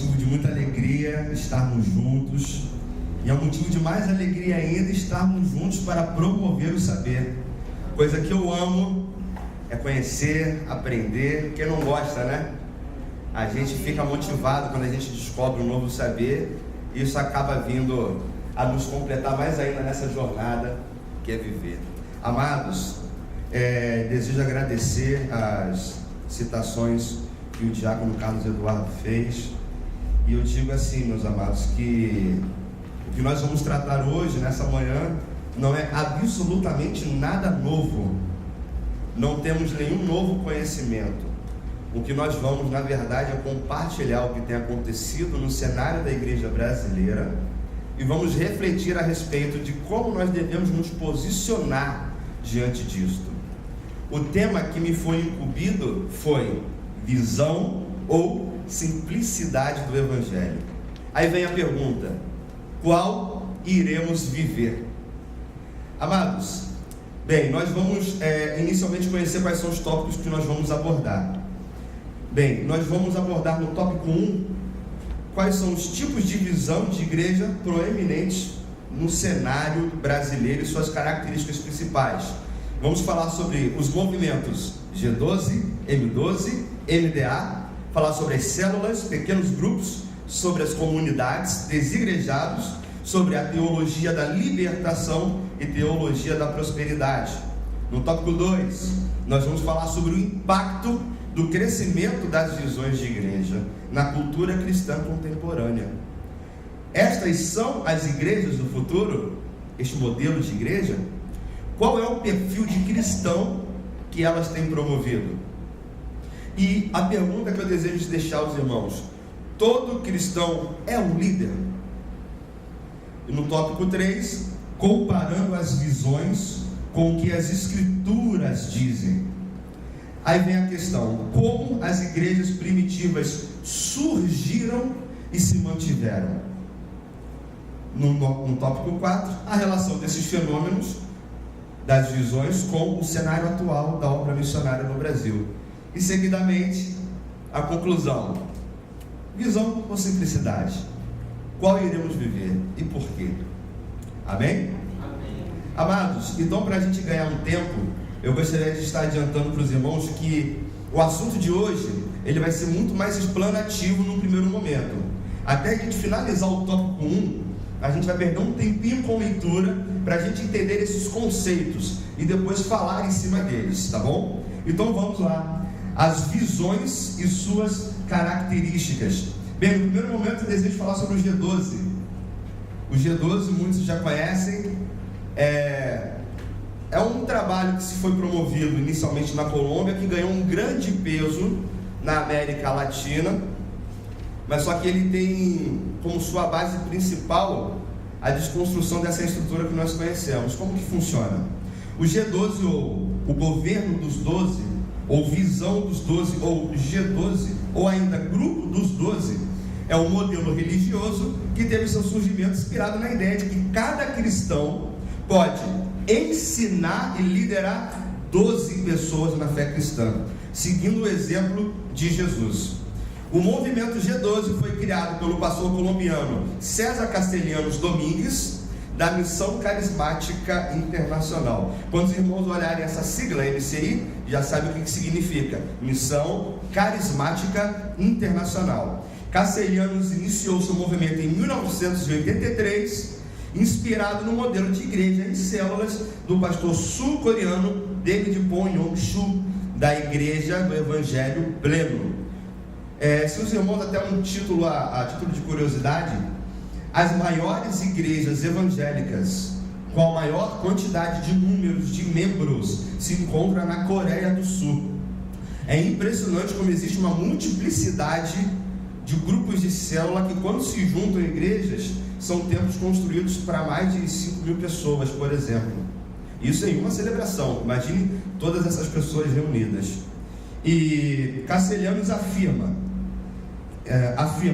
motivo de muita alegria estarmos juntos, e é um motivo de mais alegria ainda estarmos juntos para promover o saber. Coisa que eu amo é conhecer, aprender. Quem não gosta, né? A gente fica motivado quando a gente descobre um novo saber, e isso acaba vindo a nos completar mais ainda nessa jornada que é viver. Amados, desejo agradecer as citações que o diácono Carlos Eduardo fez, e eu digo assim, meus amados, que o que nós vamos tratar hoje, nessa manhã, não é absolutamente nada novo. Não temos nenhum novo conhecimento. O que nós vamos, na verdade, é compartilhar o que tem acontecido no cenário da igreja brasileira, e vamos refletir a respeito de como nós devemos nos posicionar diante disto. O tema que me foi incumbido foi visão ou simplicidade do Evangelho. Aí vem a pergunta: qual iremos viver? Amados, bem, nós vamos inicialmente conhecer quais são os tópicos que nós vamos abordar. Bem, nós vamos abordar no tópico 1 quais são os tipos de visão de igreja proeminentes no cenário brasileiro e suas características principais. Vamos falar sobre os movimentos G12, M12, MDA, falar sobre as células, pequenos grupos, sobre as comunidades, desigrejados, sobre a teologia da libertação e teologia da prosperidade. No tópico 2, nós vamos falar sobre o impacto do crescimento das visões de igreja na cultura cristã contemporânea. Estas são as igrejas do futuro? Este modelo de igreja? Qual é o perfil de cristão que elas têm promovido? E a pergunta que eu desejo deixar aos irmãos: todo cristão é um líder? E no tópico 3, comparando as visões com o que as escrituras dizem. Aí vem a questão: como as igrejas primitivas surgiram e se mantiveram? No tópico 4, a relação desses fenômenos das visões com o cenário atual da obra missionária no Brasil. E seguidamente, a conclusão: visão ou simplicidade? Qual iremos viver e por quê? Amém? Amém. Amados, então, para a gente ganhar um tempo, eu gostaria de estar adiantando para os irmãos que o assunto de hoje, ele vai ser muito mais explanativo no primeiro momento. Até a gente finalizar o tópico 1, a gente vai perder um tempinho com leitura para a gente entender esses conceitos e depois falar em cima deles, tá bom? Então vamos lá. As visões e suas características. Bem, no primeiro momento eu desejo falar sobre o G12. O G12 muitos já conhecem. É um trabalho que se foi promovido inicialmente na Colômbia, que ganhou um grande peso na América Latina, mas só que ele tem como sua base principal a desconstrução dessa estrutura que nós conhecemos. Como que funciona? O G12, ou o governo dos 12, ou visão dos 12, ou G12, ou ainda grupo dos 12, é um modelo religioso que teve seu surgimento inspirado na ideia de que cada cristão pode ensinar e liderar 12 pessoas na fé cristã, seguindo o exemplo de Jesus. O movimento G12 foi criado pelo pastor colombiano César Castellanos Domingues, da Missão Carismática Internacional. Quando os irmãos olharem essa sigla MCI, já sabem o que significa: Missão Carismática Internacional. Castellanos iniciou seu movimento em 1983, inspirado no modelo de igreja em células do pastor sul-coreano David Pong-Yong-Shu, da Igreja do Evangelho Pleno. Se os irmãos, até um título, a título de curiosidade, as maiores igrejas evangélicas com a maior quantidade de números de membros se encontram na Coreia do Sul. É impressionante como existe uma multiplicidade de grupos de célula que, quando se juntam em igrejas, são templos construídos para mais de 5.000 pessoas, por exemplo. Isso em uma celebração. Imagine todas essas pessoas reunidas. E Castellanos afirma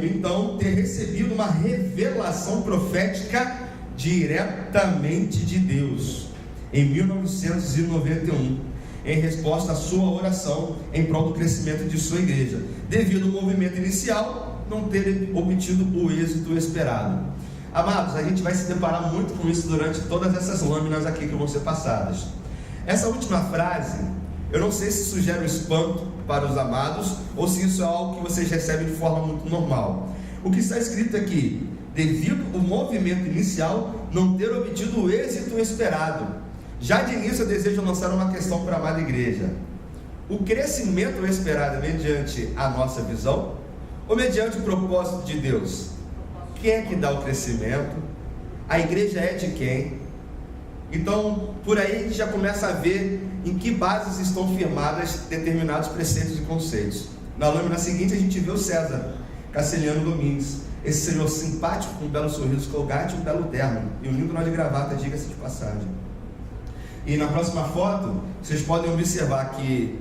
então ter recebido uma revelação profética diretamente de Deus em 1991, em resposta à sua oração em prol do crescimento de sua igreja. Devido ao movimento inicial, não ter obtido o êxito esperado. Amados, a gente vai se deparar muito com isso durante todas essas lâminas aqui que vão ser passadas. Essa última frase, eu não sei se sugere um espanto para os amados ou se isso é algo que vocês recebem de forma muito normal. O que está escrito aqui: devido ao movimento inicial não ter obtido o êxito esperado. Já de início eu desejo lançar uma questão para a amada igreja: o crescimento esperado é mediante a nossa visão ou mediante o propósito de Deus? Quem é que dá o crescimento? A igreja é de quem? Então, por aí a gente já começa a ver em que bases estão firmadas determinados preceitos e conceitos. Na lâmina seguinte a gente vê o César Castelhano Domingues, esse senhor simpático, com um belo sorriso colgate e um belo terno, e um lindo nó de gravata, diga-se de passagem. E na próxima foto, vocês podem observar que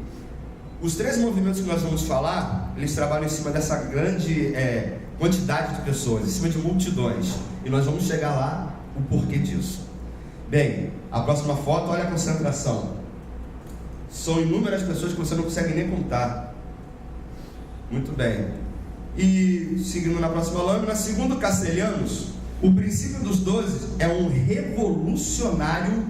os 3 movimentos que nós vamos falar, eles trabalham em cima dessa grande quantidade de pessoas, em cima de multidões, e nós vamos chegar lá, o porquê disso. Bem, a próxima foto, olha a concentração. São inúmeras pessoas que você não consegue nem contar. Muito bem. E seguindo na próxima lâmina, segundo Castelhanos, o princípio dos 12 é um revolucionário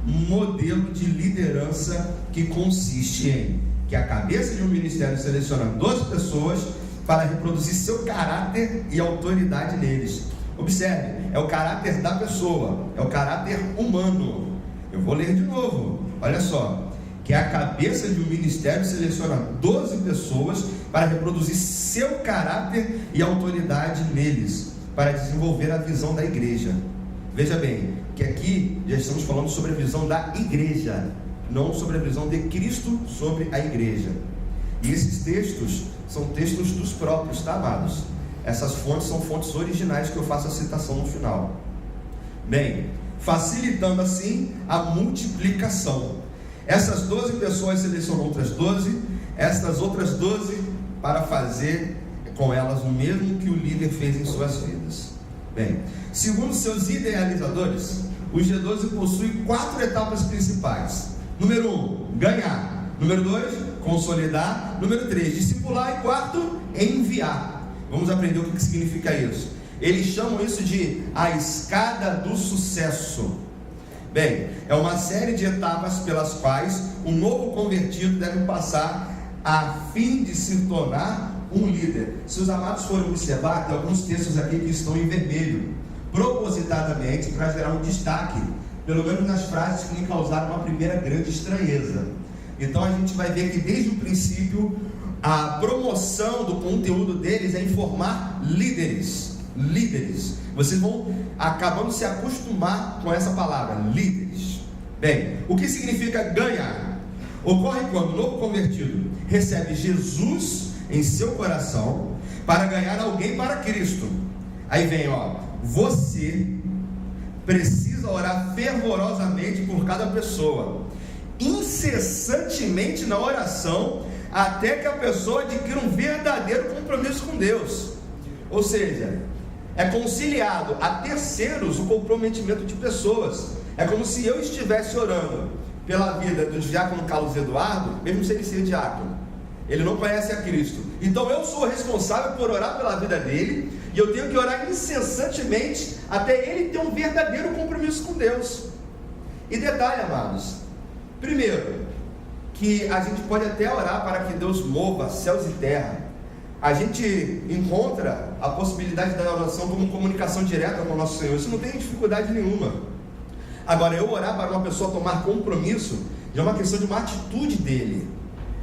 modelo de liderança que consiste em que a cabeça de um ministério seleciona 12 pessoas para reproduzir seu caráter e autoridade neles. Observe, é o caráter da pessoa, é o caráter humano. Eu vou ler de novo, olha só. Que a cabeça de um ministério seleciona 12 pessoas para reproduzir seu caráter e autoridade neles, para desenvolver a visão da igreja. Veja bem, que aqui já estamos falando sobre a visão da igreja, não sobre a visão de Cristo sobre a igreja. E esses textos são textos dos próprios, tá, amados? Essas fontes são fontes originais que eu faço a citação no final. Bem, facilitando assim a multiplicação. Essas 12 pessoas selecionam outras 12, estas outras 12 para fazer com elas o mesmo que o líder fez em suas vidas. Bem, segundo seus idealizadores, o G12 possui 4 etapas principais. Número 1, ganhar. Número 2, consolidar. Número 3, discipular. E 4, enviar. Vamos aprender o que significa isso. Eles chamam isso de a escada do sucesso. Bem, é uma série de etapas pelas quais o novo convertido deve passar a fim de se tornar um líder. Se os amados forem observar, tem alguns textos aqui que estão em vermelho, propositadamente para gerar um destaque, pelo menos nas frases que me causaram uma primeira grande estranheza. Então a gente vai ver que desde o princípio a promoção do conteúdo deles é informar líderes. Vocês vão acabando se acostumar com essa palavra, líderes. Bem, o que significa ganhar? Ocorre quando o novo convertido recebe Jesus em seu coração para ganhar alguém para Cristo. Aí vem, você precisa orar fervorosamente por cada pessoa, incessantemente na oração, até que a pessoa adquira um verdadeiro compromisso com Deus. Ou seja, é conciliado a terceiros o comprometimento de pessoas. É como se eu estivesse orando pela vida do diácono Carlos Eduardo, mesmo sem ele ser diácono. Ele não conhece a Cristo. Então eu sou responsável por orar pela vida dele, e eu tenho que orar incessantemente até ele ter um verdadeiro compromisso com Deus. E detalhe, amados, primeiro, que a gente pode até orar para que Deus mova céus e terra. A gente encontra a possibilidade da oração como comunicação direta com o nosso Senhor. Isso não tem dificuldade nenhuma. Agora, eu orar para uma pessoa tomar compromisso já é uma questão de uma atitude dele.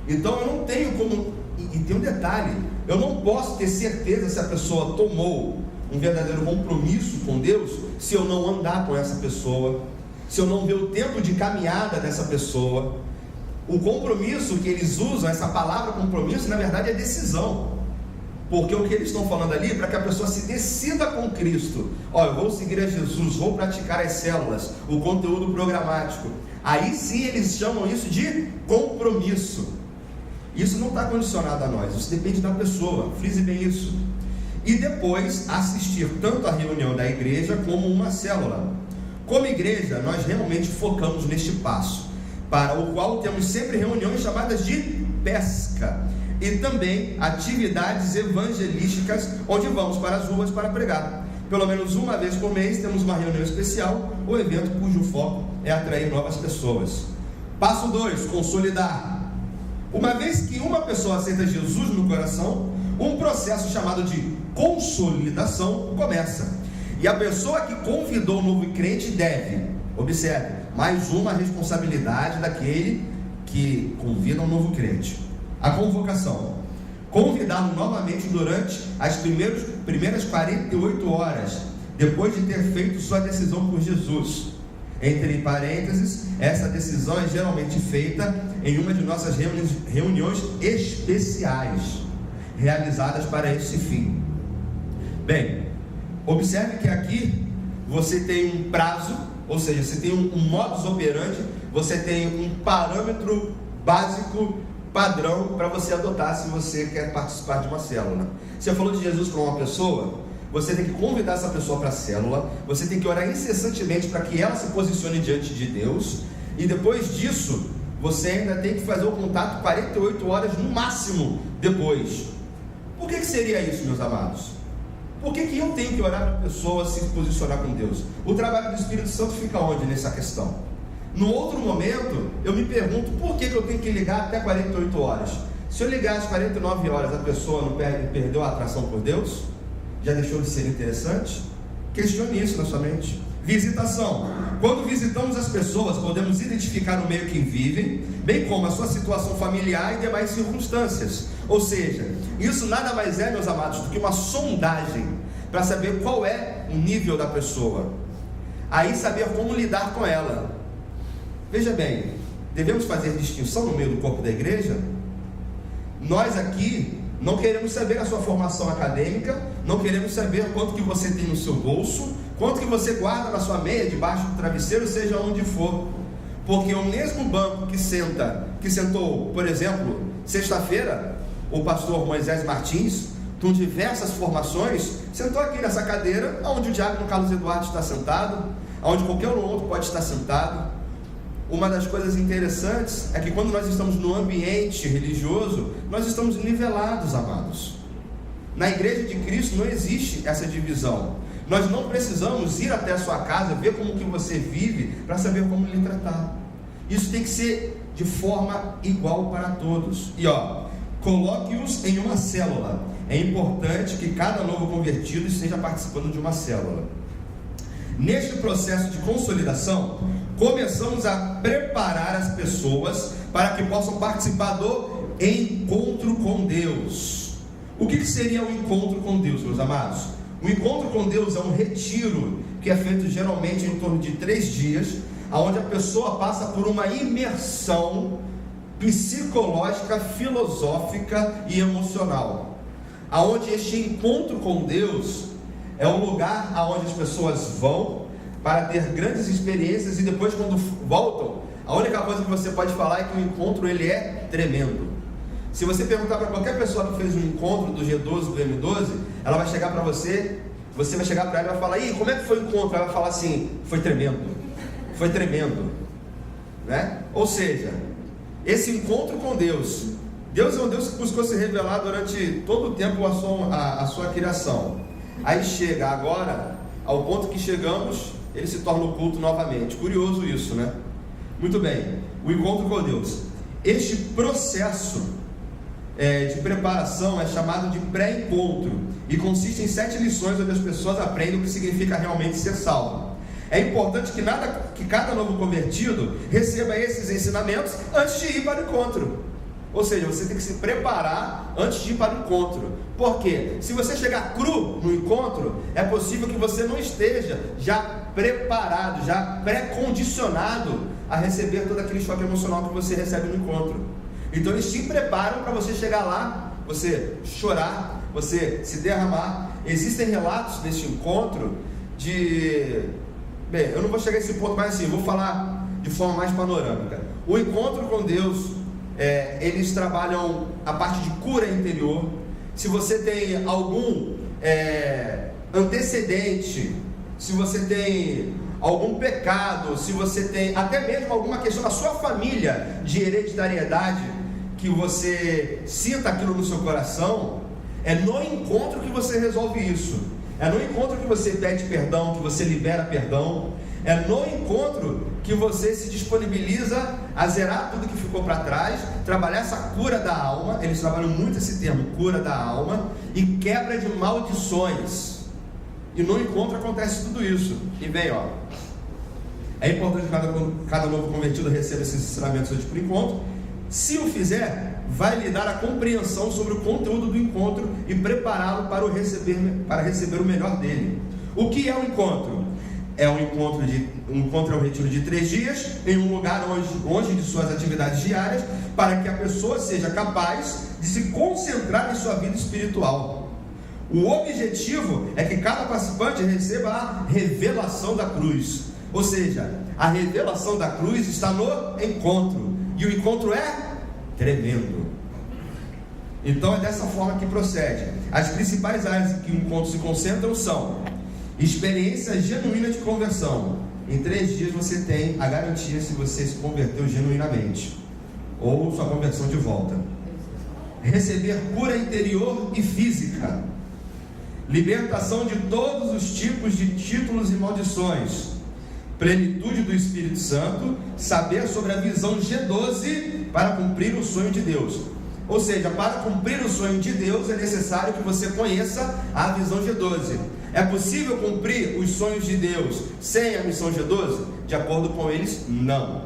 Então eu não tenho como, e tem um detalhe, eu não posso ter certeza se a pessoa tomou um verdadeiro compromisso com Deus se eu não andar com essa pessoa, se eu não ver o tempo de caminhada dessa pessoa. O compromisso que eles usam, essa palavra compromisso, na verdade é decisão. Porque o que eles estão falando ali é para que a pessoa se decida com Cristo. Eu vou seguir a Jesus, vou praticar as células, o conteúdo programático. Aí sim eles chamam isso de compromisso. Isso não está condicionado a nós, isso depende da pessoa, frise bem isso. E depois assistir tanto a reunião da igreja como uma célula. Como igreja, nós realmente focamos neste passo, para o qual temos sempre reuniões chamadas de pesca. e também atividades evangelísticas, onde vamos para as ruas para pregar. Pelo menos uma vez por mês temos uma reunião especial, ou evento cujo foco é atrair novas pessoas. Passo 2, consolidar. Uma vez que uma pessoa aceita Jesus no coração, um processo chamado de consolidação começa. E a pessoa que convidou o novo crente deve, observe, mais uma responsabilidade daquele que convida um novo crente: a convocação. Convidá-lo novamente durante as primeiras 48 horas, depois de ter feito sua decisão por Jesus. Entre parênteses, essa decisão é geralmente feita em uma de nossas reuniões especiais, realizadas para esse fim. Bem, observe que aqui você tem um prazo, ou seja, você tem um modus operandi, você tem um parâmetro básico, padrão, para você adotar se você quer participar de uma célula. Você falou de Jesus para uma pessoa, você tem que convidar essa pessoa para a célula, você tem que orar incessantemente para que ela se posicione diante de Deus, e depois disso, você ainda tem que fazer o contato 48 horas no máximo depois. Por que seria isso, meus amados? Por que eu tenho que orar para a pessoa se posicionar com Deus? O trabalho do Espírito Santo fica onde nessa questão? No outro momento, eu me pergunto, por que eu tenho que ligar até 48 horas? Se eu ligar às 49 horas, a pessoa não perdeu a atração por Deus? Já deixou de ser interessante? Questione isso na sua mente. Visitação. Quando visitamos as pessoas, podemos identificar o meio que vivem, bem como a sua situação familiar e demais circunstâncias. Ou seja, isso nada mais é, meus amados, do que uma sondagem para saber qual é o nível da pessoa. Aí saber como lidar com ela. Veja bem, devemos fazer distinção no meio do corpo da igreja? Nós aqui não queremos saber a sua formação acadêmica, não queremos saber quanto que você tem no seu bolso, quanto que você guarda na sua meia, debaixo do travesseiro, seja onde for. Porque o mesmo banco que sentou, por exemplo, sexta-feira, o pastor Moisés Martins, com diversas formações, sentou aqui nessa cadeira, onde o diácono Carlos Eduardo está sentado, onde qualquer outro pode estar sentado. Uma das coisas interessantes é que quando nós estamos no ambiente religioso, nós estamos nivelados, amados. Na igreja de Cristo não existe essa divisão. Nós não precisamos ir até a sua casa, ver como que você vive, para saber como lhe tratar. Isso tem que ser de forma igual para todos. E coloque-os em uma célula. É importante que cada novo convertido esteja participando de uma célula. Neste processo de consolidação, começamos a preparar as pessoas para que possam participar do encontro com Deus. O que seria o encontro com Deus, meus amados? O encontro com Deus é um retiro que é feito geralmente em torno de 3 dias, onde a pessoa passa por uma imersão psicológica, filosófica e emocional, aonde este encontro com Deus é um lugar aonde as pessoas vão para ter grandes experiências, e depois, quando voltam, a única coisa que você pode falar é que o encontro ele é tremendo. Se você perguntar para qualquer pessoa que fez um encontro do G12, do M12, ela vai chegar para você vai chegar para ela e vai falar: "E como é que foi o encontro?" Ela vai falar assim: "Foi tremendo, foi tremendo", né? Ou seja, esse encontro com Deus é um Deus que buscou se revelar durante todo o tempo a sua criação. Aí chega agora, ao ponto que chegamos, ele se torna oculto novamente. Curioso isso, né? Muito bem, o encontro com Deus. Este processo de preparação é chamado de pré-encontro e consiste em 7 lições onde as pessoas aprendem o que significa realmente ser salvo. É importante que cada novo convertido receba esses ensinamentos antes de ir para o encontro. Ou seja, você tem que se preparar antes de ir para o encontro. Por quê? Se você chegar cru no encontro, é possível que você não esteja já preparado, já pré-condicionado a receber todo aquele choque emocional que você recebe no encontro. Então eles te preparam para você chegar lá, você chorar, você se derramar. Existem relatos neste encontro Bem, eu não vou chegar a esse ponto, mas assim, vou falar de forma mais panorâmica. O encontro com Deus, eles trabalham a parte de cura interior. Se você tem algum antecedente, se você tem algum pecado, se você tem até mesmo alguma questão na sua família de hereditariedade, que você sinta aquilo no seu coração, é no encontro que você resolve isso. É no encontro que você pede perdão, que você libera perdão. É no encontro que você se disponibiliza a zerar tudo que ficou para trás, trabalhar essa cura da alma. Eles trabalham muito esse termo, cura da alma, e quebra de maldições. E no encontro acontece tudo isso. E vem, ó, é importante que cada novo convertido receba esses ensinamentos antes do encontro. Se o fizer, vai lhe dar a compreensão sobre o conteúdo do encontro e prepará-lo para receber o melhor dele. O que é um encontro? Um encontro é um retiro de 3 dias em um lugar longe de suas atividades diárias, para que a pessoa seja capaz de se concentrar em sua vida espiritual. O objetivo é que cada participante receba a revelação da cruz, ou seja, a revelação da cruz está no encontro, e o encontro é tremendo. Então é dessa forma que procede. As principais áreas em que o encontro se concentram são: experiência genuína de conversão. Em 3 dias você tem a garantia se você se converteu genuinamente, ou sua conversão de volta. Receber cura interior e física. Libertação de todos os tipos de títulos e maldições. Plenitude do Espírito Santo. Saber sobre a visão G12 para cumprir o sonho de Deus. Ou seja, para cumprir o sonho de Deus é necessário que você conheça a visão G12. É possível cumprir os sonhos de Deus sem a missão G12? De acordo com eles, não.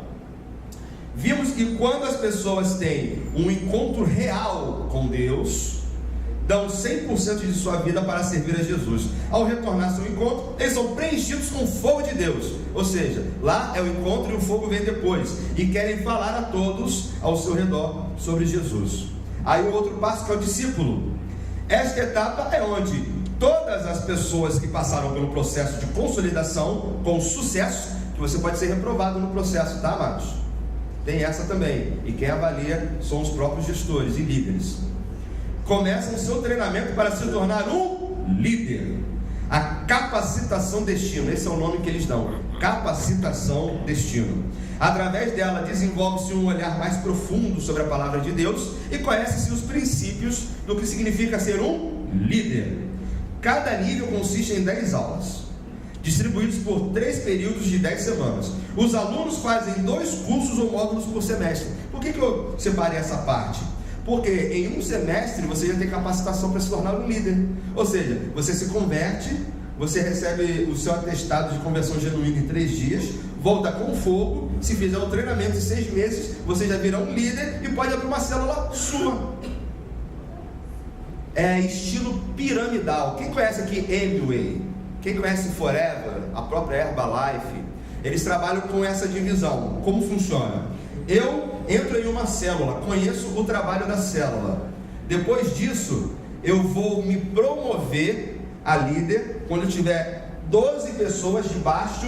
Vimos que quando as pessoas têm um encontro real com Deus, dão 100% de sua vida para servir a Jesus. Ao retornar ao seu encontro, eles são preenchidos com o fogo de Deus. Ou seja, lá é o encontro e o fogo vem depois. E querem falar a todos ao seu redor sobre Jesus. Aí o outro passo, que é o discípulo. Esta etapa é onde todas as pessoas que passaram pelo processo de consolidação com sucesso, que você pode ser reprovado no processo, tá, amados? Tem essa também. E quem avalia são os próprios gestores e líderes. Começam o seu treinamento para se tornar um líder. A capacitação destino, esse é o nome que eles dão, capacitação destino. Através dela desenvolve-se um olhar mais profundo sobre a palavra de Deus e conhece-se os princípios do que significa ser um líder. Cada nível consiste em 10 aulas, distribuídos por 3 períodos de 10 semanas. Os alunos fazem 2 cursos ou módulos por semestre. Por que eu separei essa parte? Porque em um semestre você já tem capacitação para se tornar um líder. Ou seja, você se converte, você recebe o seu atestado de conversão genuína em 3 dias, volta com fogo. Se fizer o treinamento em 6 meses, você já virá um líder e pode abrir uma célula sua. É estilo piramidal. Quem conhece aqui Amway? Quem conhece Forever? A própria Herbalife? Eles trabalham com essa divisão. Como funciona? Eu entro em uma célula, conheço o trabalho da célula. Depois disso, eu vou me promover a líder quando eu tiver 12 pessoas debaixo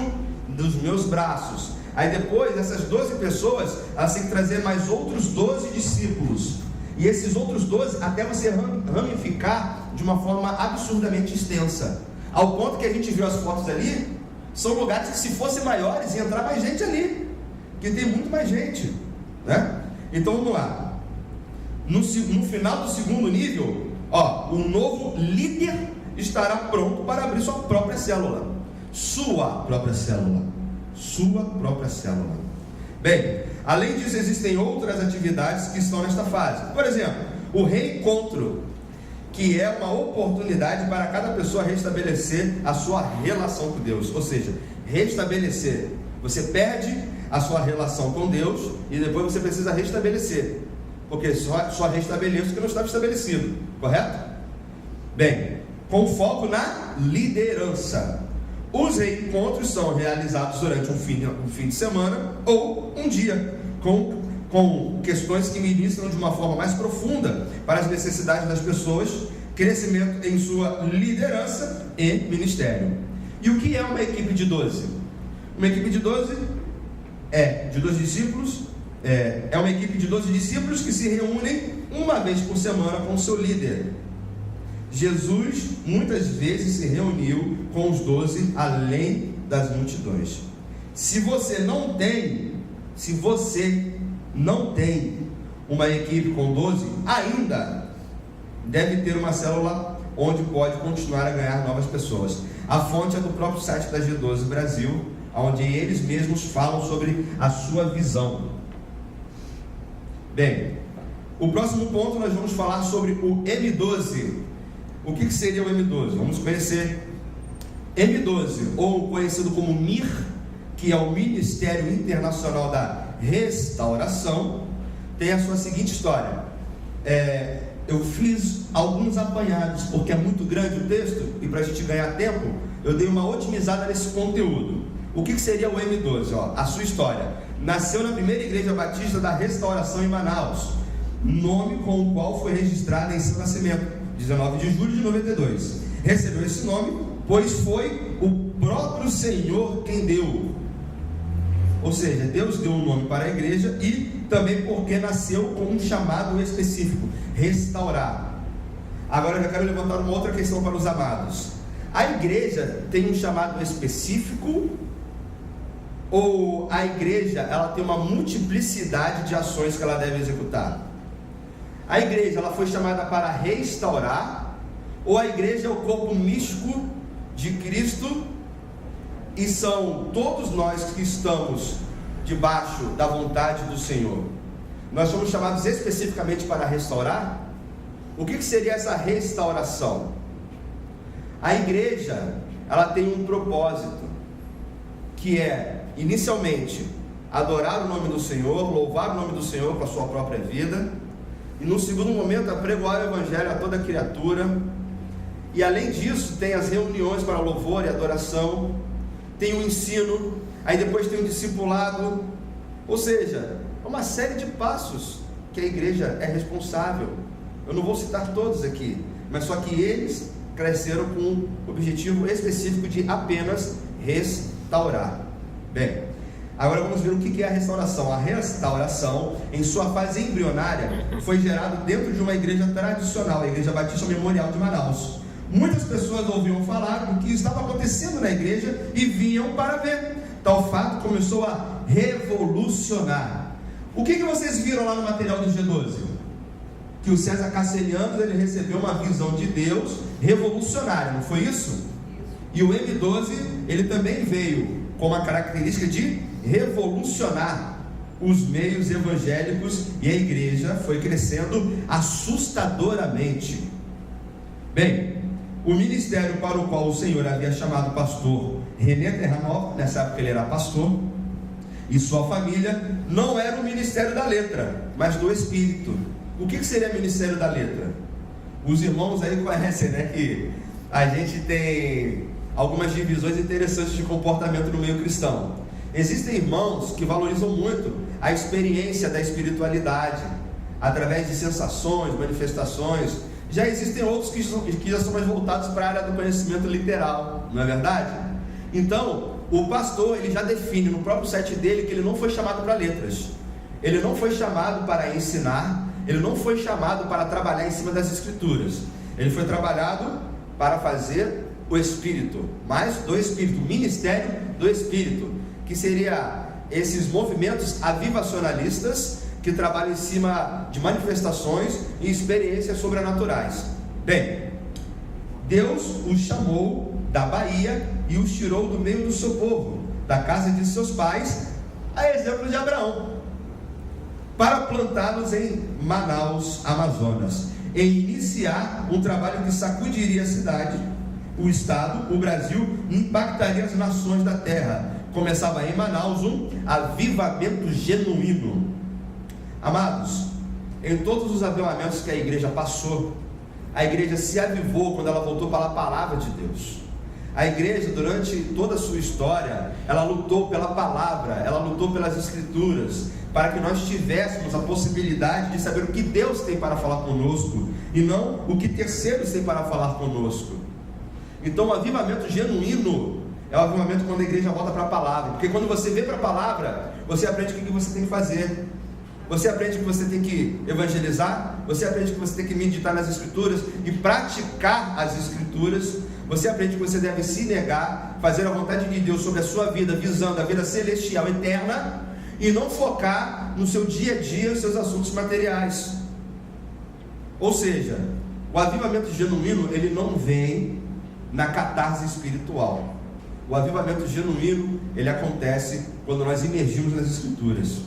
dos meus braços. Aí depois, essas 12 pessoas, elas têm que trazer mais outros 12 discípulos. E esses outros 12, até você ramificar de uma forma absurdamente extensa. Ao ponto que a gente viu as fotos ali, são lugares que, se fossem maiores, ia entrar mais gente ali, porque tem muito mais gente, né? Então vamos lá. No final do segundo nível, o novo líder estará pronto para abrir sua própria célula. Sua própria célula. Sua própria célula. Bem, além disso, existem outras atividades que estão nesta fase. Por exemplo, o reencontro, que é uma oportunidade para cada pessoa restabelecer a sua relação com Deus. Ou seja, restabelecer. Você perde a sua relação com Deus e depois você precisa restabelecer, porque só restabeleço o que não estava estabelecido, correto? Bem, com foco na liderança. Os reencontros são realizados durante um fim de semana ou um dia, com questões que ministram de uma forma mais profunda para as necessidades das pessoas, crescimento em sua liderança e ministério. E o que é uma equipe de 12? Uma equipe de 12 de 12 discípulos, é uma equipe de 12 discípulos que se reúnem uma vez por semana com o seu líder. Jesus muitas vezes se reuniu com os 12 além das multidões. Se você não tem uma equipe com 12, ainda deve ter uma célula onde pode continuar a ganhar novas pessoas. A fonte é do próprio site da G12 Brasil, onde eles mesmos falam sobre a sua visão. Bem, o próximo ponto nós vamos falar sobre o M12. O que seria o M12? Vamos conhecer M12, ou conhecido como MIR, que é o Ministério Internacional da Restauração. Tem a sua seguinte história. Eu fiz alguns apanhados, porque é muito grande o texto, e para a gente ganhar tempo, eu dei uma otimizada nesse conteúdo. O que seria o M12? A sua história. Nasceu na primeira igreja batista da Restauração em Manaus, nome com o qual foi registrado em seu nascimento, 19 de julho de 92. Recebeu esse nome, pois foi o próprio Senhor quem deu. Ou seja, Deus deu um nome para a igreja, e também porque nasceu com um chamado específico: restaurar. Agora eu já quero levantar uma outra questão para os amados. A igreja tem um chamado específico, ou a igreja ela tem uma multiplicidade de ações que ela deve executar? A igreja ela foi chamada para restaurar, ou a igreja é o corpo místico de Cristo, e são todos nós que estamos debaixo da vontade do Senhor? Nós somos chamados especificamente para restaurar? O que seria essa restauração? A igreja ela tem um propósito, que é inicialmente adorar o nome do Senhor, louvar o nome do Senhor com a sua própria vida, e no segundo momento apregoar o evangelho a toda criatura. E além disso tem as reuniões para louvor e adoração, tem o ensino, aí depois tem o discipulado, ou seja, uma série de passos que a igreja é responsável. Eu não vou citar todos aqui, mas só que eles cresceram com um objetivo específico de apenas restaurar. Bem, agora vamos ver o que é a restauração. A restauração, em sua fase embrionária, foi gerada dentro de uma igreja tradicional, a Igreja Batista Memorial de Manaus. Muitas pessoas ouviam falar do que estava acontecendo na igreja e vinham para ver. Tal fato começou a revolucionar. O que vocês viram lá no material do G12? Que o César Casselianos ele recebeu uma visão de Deus revolucionária, não foi isso? E o M12 ele também veio com uma característica de revolucionar os meios evangélicos, e a igreja foi crescendo assustadoramente. Bem, o ministério para o qual o Senhor havia chamado o pastor René Terranova, nessa época ele era pastor, e sua família, não era o ministério da letra, mas do Espírito. O que seria o ministério da letra? Os irmãos aí conhecem, né, que a gente tem algumas divisões interessantes de comportamento no meio cristão. Existem irmãos que valorizam muito a experiência da espiritualidade, através de sensações, manifestações. Já existem outros que já são mais voltados para a área do conhecimento literal, não é verdade? Então, o pastor, ele já define no próprio site dele que ele não foi chamado para letras, ele não foi chamado para ensinar, ele não foi chamado para trabalhar em cima das escrituras, ele foi trabalhado para fazer o Espírito, mas do Espírito, ministério do Espírito, que seria esses movimentos avivacionalistas que trabalham em cima de manifestações e experiências sobrenaturais. Bem, Deus os chamou da Bahia e os tirou do meio do seu povo, da casa de seus pais, a exemplo de Abraão, para plantá-los em Manaus, Amazonas, e iniciar um trabalho que sacudiria a cidade, o estado, o Brasil, impactaria as nações da terra. Começava em Manaus um avivamento genuíno. Amados, em todos os avivamentos que a igreja passou, a igreja se avivou quando ela voltou para a palavra de Deus. A igreja, durante toda a sua história, ela lutou pela palavra, ela lutou pelas escrituras, para que nós tivéssemos a possibilidade de saber o que Deus tem para falar conosco, e não o que terceiros têm para falar conosco. Então o avivamento genuíno é o avivamento quando a igreja volta para a palavra, porque quando você vem para a palavra, você aprende o que você tem que fazer, você aprende que você tem que evangelizar, você aprende que você tem que meditar nas escrituras e praticar as escrituras, você aprende que você deve se negar, fazer a vontade de Deus sobre a sua vida, visando a vida celestial eterna, e não focar no seu dia a dia, nos seus assuntos materiais. Ou seja, o avivamento genuíno, ele não vem na catarse espiritual. O avivamento genuíno, ele acontece quando nós imergimos nas Escrituras.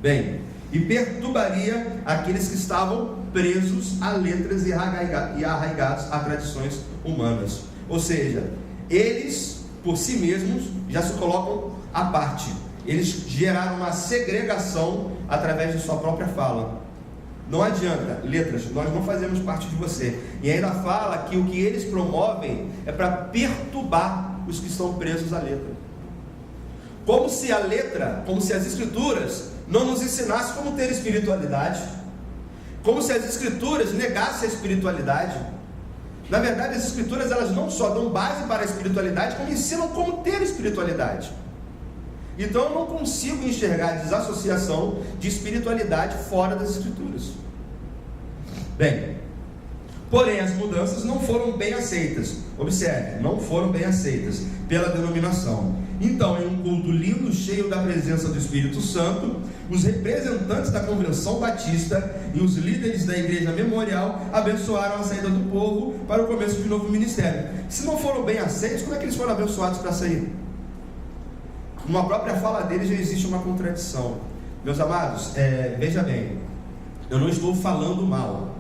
Bem, e perturbaria aqueles que estavam presos a letras e arraigados a tradições humanas. Ou seja, eles, por si mesmos, já se colocam à parte. Eles geraram uma segregação através de sua própria fala. Não adianta, letras, nós não fazemos parte de você. E ainda fala que o que eles promovem é para perturbar os que estão presos à letra. Como se a letra, como se as Escrituras não nos ensinassem como ter espiritualidade. Como se as Escrituras negassem a espiritualidade. Na verdade, as Escrituras, elas não só dão base para a espiritualidade, como ensinam como ter espiritualidade. Então eu não consigo enxergar desassociação de espiritualidade fora das Escrituras. Bem, porém as mudanças não foram bem aceitas. Observe, não foram bem aceitas pela denominação. Então, em um culto lindo, cheio da presença do Espírito Santo, os representantes da Convenção Batista e os líderes da Igreja Memorial abençoaram a saída do povo para o começo de um novo ministério. Se não foram bem aceitos, como é que eles foram abençoados para sair? Numa própria fala deles já existe uma contradição. Meus amados, veja bem, eu não estou falando mal.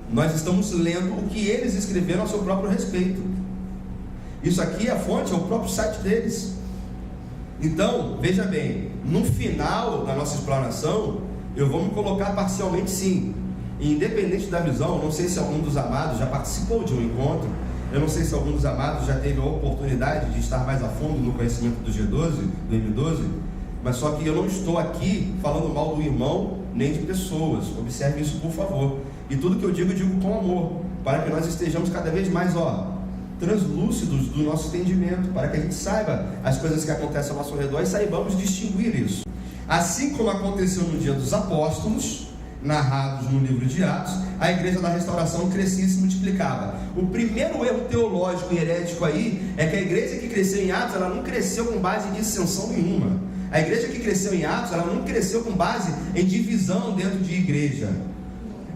Nós estamos lendo o que eles escreveram a seu próprio respeito. Isso aqui, a fonte, é o próprio site deles. Então, veja bem, no final da nossa explanação, eu vou me colocar parcialmente sim. Independente da visão, não sei se algum dos amados já participou de um encontro, eu não sei se algum dos amados já teve a oportunidade de estar mais a fundo no conhecimento do G12, do M12, mas só que eu não estou aqui falando mal do irmão, nem de pessoas. Observe isso, por favor. E tudo que eu digo com amor, para que nós estejamos cada vez mais, translúcidos do nosso entendimento, para que a gente saiba as coisas que acontecem ao nosso redor e saibamos distinguir isso. Assim como aconteceu no dia dos apóstolos, narrados no livro de Atos, a igreja da restauração crescia e se multiplicava. O primeiro erro teológico e herético aí é que a igreja que cresceu em Atos, ela não cresceu com base em dissensão nenhuma. A igreja que cresceu em Atos, ela não cresceu com base em divisão dentro de igreja.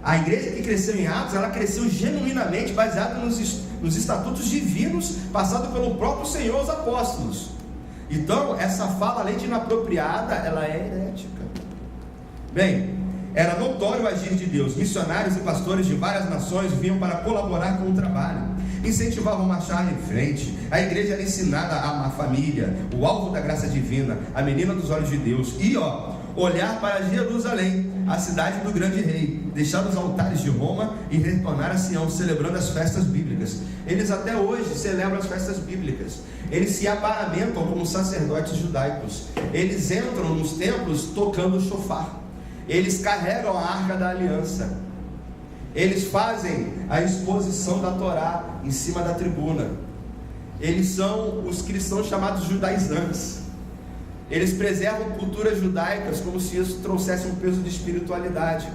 A igreja que cresceu em Atos, ela cresceu genuinamente baseada nos estatutos divinos passados pelo próprio Senhor aos apóstolos. Então, essa fala, além de inapropriada, ela é herética. Bem, era notório o agir de Deus. Missionários e pastores de várias nações vinham para colaborar com o trabalho, incentivavam a marchar em frente. A igreja era ensinada a amar a família, o alvo da graça divina, a menina dos olhos de Deus, e olhar para Jerusalém, a cidade do grande rei, deixar os altares de Roma e retornar a Sião, celebrando as festas bíblicas. Eles até hoje celebram as festas bíblicas. Eles se aparamentam como sacerdotes judaicos. Eles entram nos templos tocando o shofar. Eles carregam a arca da aliança. Eles fazem a exposição da Torá em cima da tribuna. Eles são os cristãos chamados judaizantes. Eles preservam culturas judaicas como se isso trouxesse um peso de espiritualidade.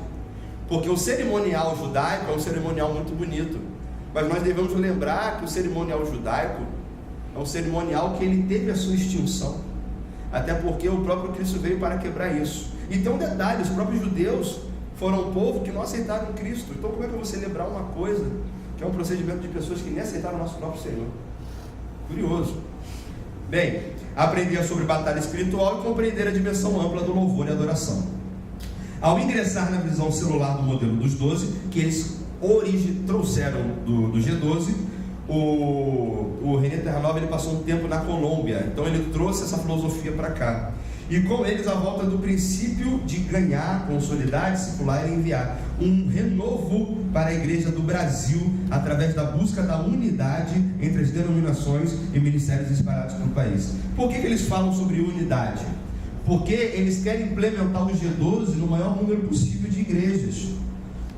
Porque o cerimonial judaico é um cerimonial muito bonito, mas nós devemos lembrar que o cerimonial judaico é um cerimonial que ele teve a sua extinção, até porque o próprio Cristo veio para quebrar isso. E tem um detalhe: os próprios judeus foram um povo que não aceitaram Cristo. Então como é que eu vou celebrar uma coisa que é um procedimento de pessoas que nem aceitaram o nosso próprio Senhor? Curioso. Bem, aprender sobre batalha espiritual e compreender a dimensão ampla do louvor e adoração. Ao ingressar na visão celular do modelo dos 12, que eles trouxeram do G12, o René Terranova, ele passou um tempo na Colômbia, então ele trouxe essa filosofia para cá. E com eles a volta do princípio de ganhar, consolidar, discipular e enviar. Um renovo para a igreja do Brasil, através da busca da unidade entre as denominações e ministérios espalhados pelo país. Por que eles falam sobre unidade? Porque eles querem implementar o G12 no maior número possível de igrejas.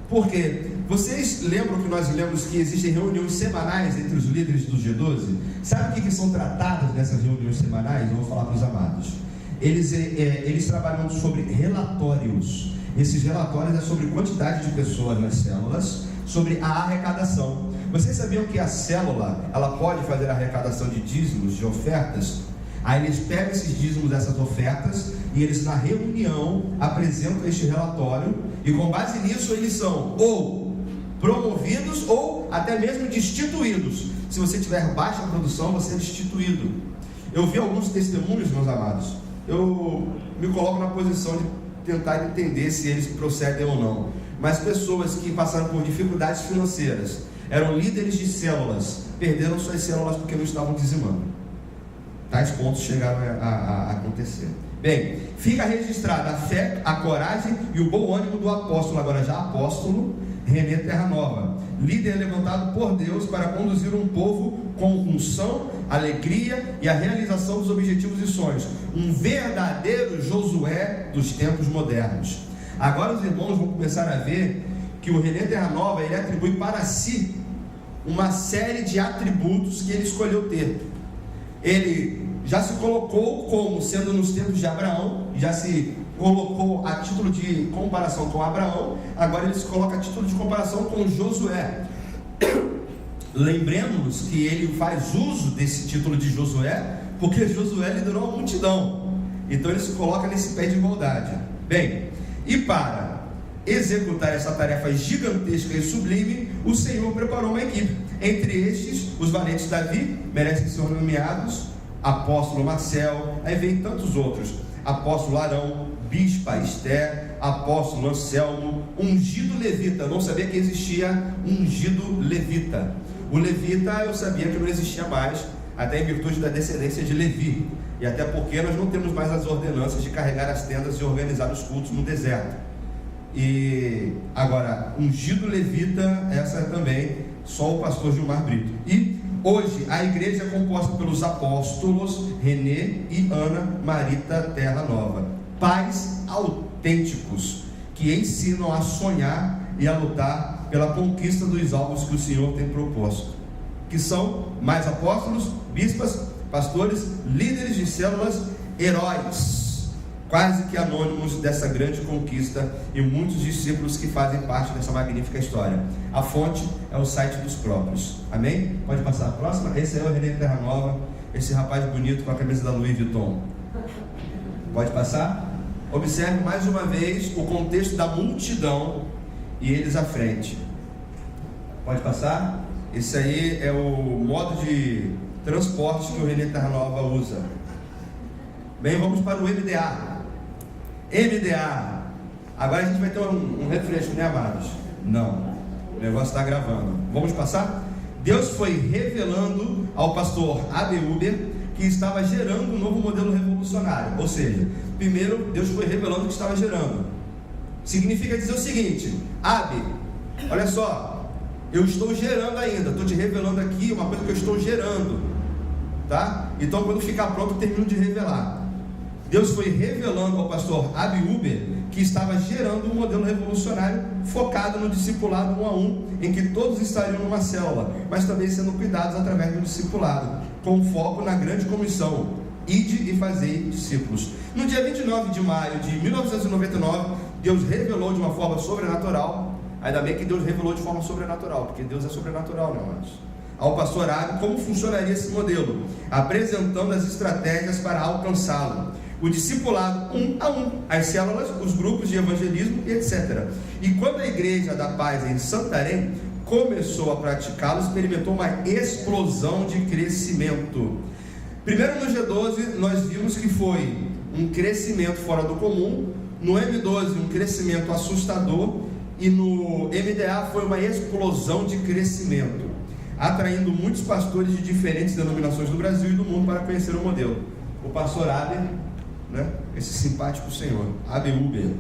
Por quê? Vocês lembram que nós lemos que existem reuniões semanais entre os líderes do G12? Sabe o que são tratadas nessas reuniões semanais? Eu vou falar para os amados. Eles trabalham sobre relatórios. Esses relatórios é sobre quantidade de pessoas nas células, sobre a arrecadação. Vocês sabiam que a célula, ela pode fazer a arrecadação de dízimos, de ofertas? Aí eles pegam esses dízimos, essas ofertas, e eles na reunião apresentam este relatório, e com base nisso eles são ou promovidos ou até mesmo destituídos. Se você tiver baixa produção, você é destituído. Eu vi alguns testemunhos, meus amados. Eu me coloco na posição de tentar entender se eles procedem ou não. Mas pessoas que passaram por dificuldades financeiras, eram líderes de células, perderam suas células porque não estavam dizimando. Tais pontos chegaram a acontecer. Bem, fica registrada a fé, a coragem e o bom ânimo do apóstolo, agora já apóstolo, René Terra Nova, líder levantado por Deus para conduzir um povo com unção, alegria e a realização dos objetivos e sonhos. Um verdadeiro Josué dos tempos modernos. Agora os irmãos vão começar a ver que o René Terra Nova, ele atribui para si uma série de atributos que ele escolheu ter. Ele já se colocou como sendo nos tempos de Abraão, já se colocou a título de comparação com Abraão, agora ele se coloca a título de comparação com Josué. Lembremos que ele faz uso desse título de Josué, porque Josué liderou a multidão, então ele se coloca nesse pé de igualdade. Bem, e para executar essa tarefa gigantesca e sublime, o Senhor preparou uma equipe. Entre estes, os valentes Davi, merecem ser nomeados, apóstolo Marcel, aí vem tantos outros, apóstolo Arão, bispa Esther, apóstolo Anselmo, ungido levita. Eu não sabia que existia ungido levita. O levita eu sabia que não existia mais, até em virtude da descendência de Levi, e até porque nós não temos mais as ordenanças de carregar as tendas e organizar os cultos no deserto. E agora, ungido levita, essa também só o pastor Gilmar Brito. E hoje a igreja é composta pelos apóstolos René e Ana Marita Terra Nova, pais autênticos que ensinam a sonhar e a lutar pela conquista dos alvos que o Senhor tem proposto, que são mais apóstolos, bispas, pastores, líderes de células, heróis, quase que anônimos dessa grande conquista, e muitos discípulos que fazem parte dessa magnífica história. A fonte é o site dos próprios. Amém? Pode passar a próxima. Esse é o René Terra Nova, esse rapaz bonito com a camisa da Louis Vuitton. Pode passar? Observe mais uma vez o contexto da multidão e eles à frente. Pode passar? Esse aí é o modo de transporte que o René Terra Nova usa. Bem, vamos para o MDA. MDA. Agora a gente vai ter um refresco, né, amados? Não, o negócio está gravando. Vamos passar? Deus foi revelando ao pastor A.B. Uber que estava gerando um novo modelo revolucionário. Ou seja, primeiro Deus foi revelando que estava gerando. Significa dizer o seguinte: A.B., olha só, eu estou gerando ainda, estou te revelando aqui uma coisa que eu estou gerando, tá? Então quando ficar pronto eu termino de revelar. Deus foi revelando ao pastor A.B. Uber que estava gerando um modelo revolucionário focado no discipulado 1 a 1, em que todos estariam numa célula, mas também sendo cuidados através do discipulado, com foco na grande comissão: ide e fazei discípulos. No dia 29 de maio de 1999, Deus revelou de uma forma sobrenatural. Ainda bem que Deus revelou de forma sobrenatural, porque Deus é sobrenatural, né, amados? Ao pastor A.B. como funcionaria esse modelo, apresentando as estratégias para alcançá-lo. O discipulado 1 a 1, as células, os grupos de evangelismo e etc. E quando a Igreja da Paz em Santarém começou a praticá-lo, experimentou uma explosão de crescimento. Primeiro no G12 nós vimos que foi um crescimento fora do comum, no M12 um crescimento assustador, e no MDA foi uma explosão de crescimento, atraindo muitos pastores de diferentes denominações do Brasil e do mundo para conhecer o modelo. O pastor A.B., né? Esse simpático senhor, A.B. Uber,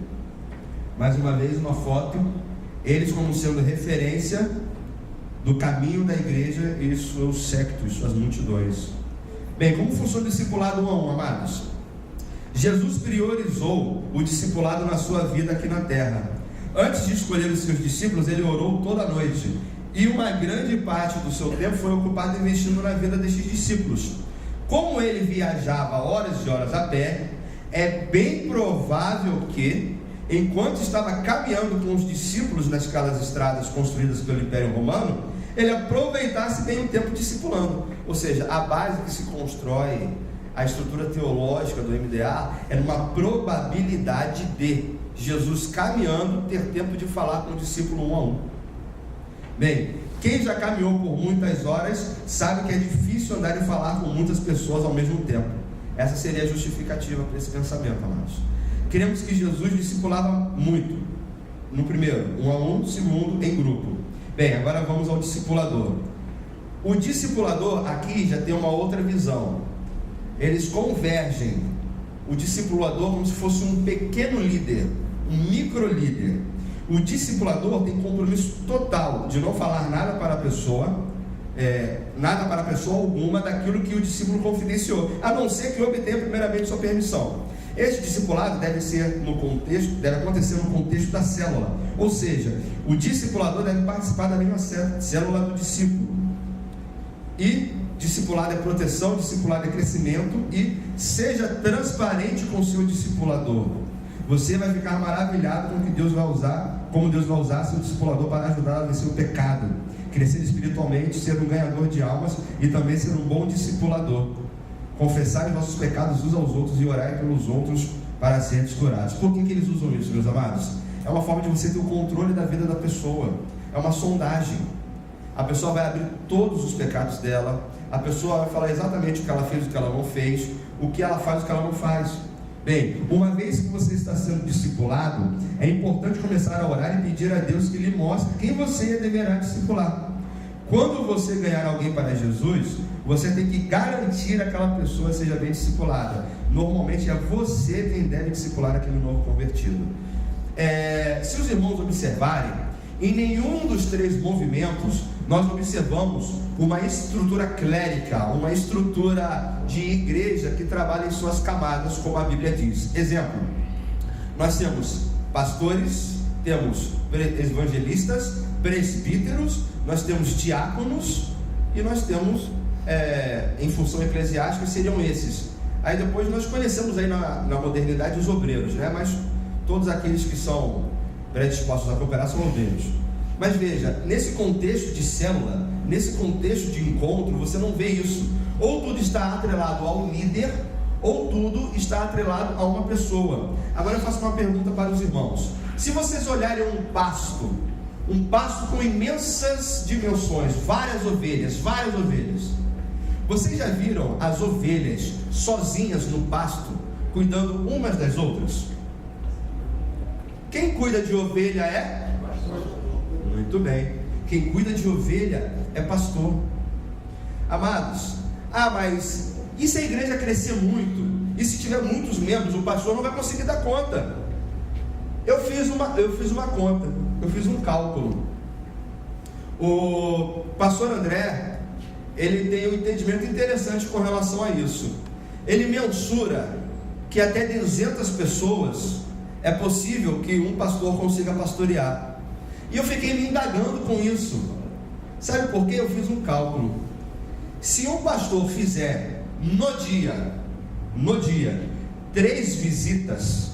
mais uma vez uma foto, eles como sendo referência do caminho da igreja e seus séquitos, suas multidões. Bem, como funciona o discipulado 1 a 1, amados? Jesus priorizou o discipulado na sua vida aqui na terra. Antes de escolher os seus discípulos, ele orou toda a noite, e uma grande parte do seu tempo foi ocupado investindo na vida destes discípulos. Como ele viajava horas e horas a pé, é bem provável que, enquanto estava caminhando com os discípulos naquelas estradas construídas pelo Império Romano, ele aproveitasse bem o tempo discipulando. Ou seja, a base que se constrói a estrutura teológica do MDA é numa probabilidade de Jesus caminhando ter tempo de falar com o discípulo um a um. Bem, quem já caminhou por muitas horas sabe que é difícil andar e falar com muitas pessoas ao mesmo tempo. Essa seria a justificativa para esse pensamento, amados. Queremos que Jesus discipulava muito. No primeiro, um a um, segundo, em grupo. Bem, agora vamos ao discipulador. O discipulador aqui já tem uma outra visão. Eles convergem. O discipulador como se fosse um pequeno líder, um micro líder. O discipulador tem compromisso total de não falar nada para a pessoa, alguma daquilo que o discípulo confidenciou, a não ser que obtenha primeiramente sua permissão. Este discipulado deve acontecer no contexto da célula, ou seja, o discipulador deve participar da mesma célula do discípulo. E discipulado é proteção, discipulado é crescimento, e seja transparente com o seu discipulador. Você vai ficar maravilhado com o que Deus vai usar, como Deus vai usar seu discipulador para ajudar a vencer o pecado, crescer espiritualmente, ser um ganhador de almas e também ser um bom discipulador. Confessar os nossos pecados uns aos outros e orar pelos outros para serem curados. Por que eles usam isso, meus amados? É uma forma de você ter o controle da vida da pessoa. É uma sondagem. A pessoa vai abrir todos os pecados dela. A pessoa vai falar exatamente o que ela fez, o que ela não fez, o que ela faz, o que ela não faz. Bem, uma vez que você está sendo discipulado, é importante começar a orar e pedir a Deus que lhe mostre quem você deverá discipular. Quando você ganhar alguém para Jesus, você tem que garantir que aquela pessoa seja bem discipulada. Normalmente é você quem deve discipular aquele novo convertido. Se os irmãos observarem, em nenhum dos três movimentos nós observamos uma estrutura clérica, uma estrutura de igreja que trabalha em suas camadas, como a Bíblia diz. Exemplo, nós temos pastores, temos evangelistas, presbíteros, nós temos diáconos e nós temos, em função eclesiástica, seriam esses. Aí depois nós conhecemos aí na modernidade os obreiros, né? Mas todos aqueles que são predispostos a cooperar são obreiros. Mas veja, nesse contexto de célula, nesse contexto de encontro, você não vê isso. Ou tudo está atrelado ao líder, ou tudo está atrelado a uma pessoa. Agora eu faço uma pergunta para os irmãos. Se vocês olharem um pasto com imensas dimensões, várias ovelhas, vocês já viram as ovelhas sozinhas no pasto, cuidando umas das outras? Quem cuida de ovelha é? Muito bem. Quem cuida de ovelha é pastor. Amados, mas e se a igreja crescer muito? E se tiver muitos membros, o pastor não vai conseguir dar conta. Eu fiz uma conta, eu fiz um cálculo. O pastor André, ele tem um entendimento interessante com relação a isso. Ele mensura que até 200 pessoas é possível que um pastor consiga pastorear. E eu fiquei me indagando com isso. Sabe por quê? Eu fiz um cálculo. Se um pastor fizer no dia 3 visitas,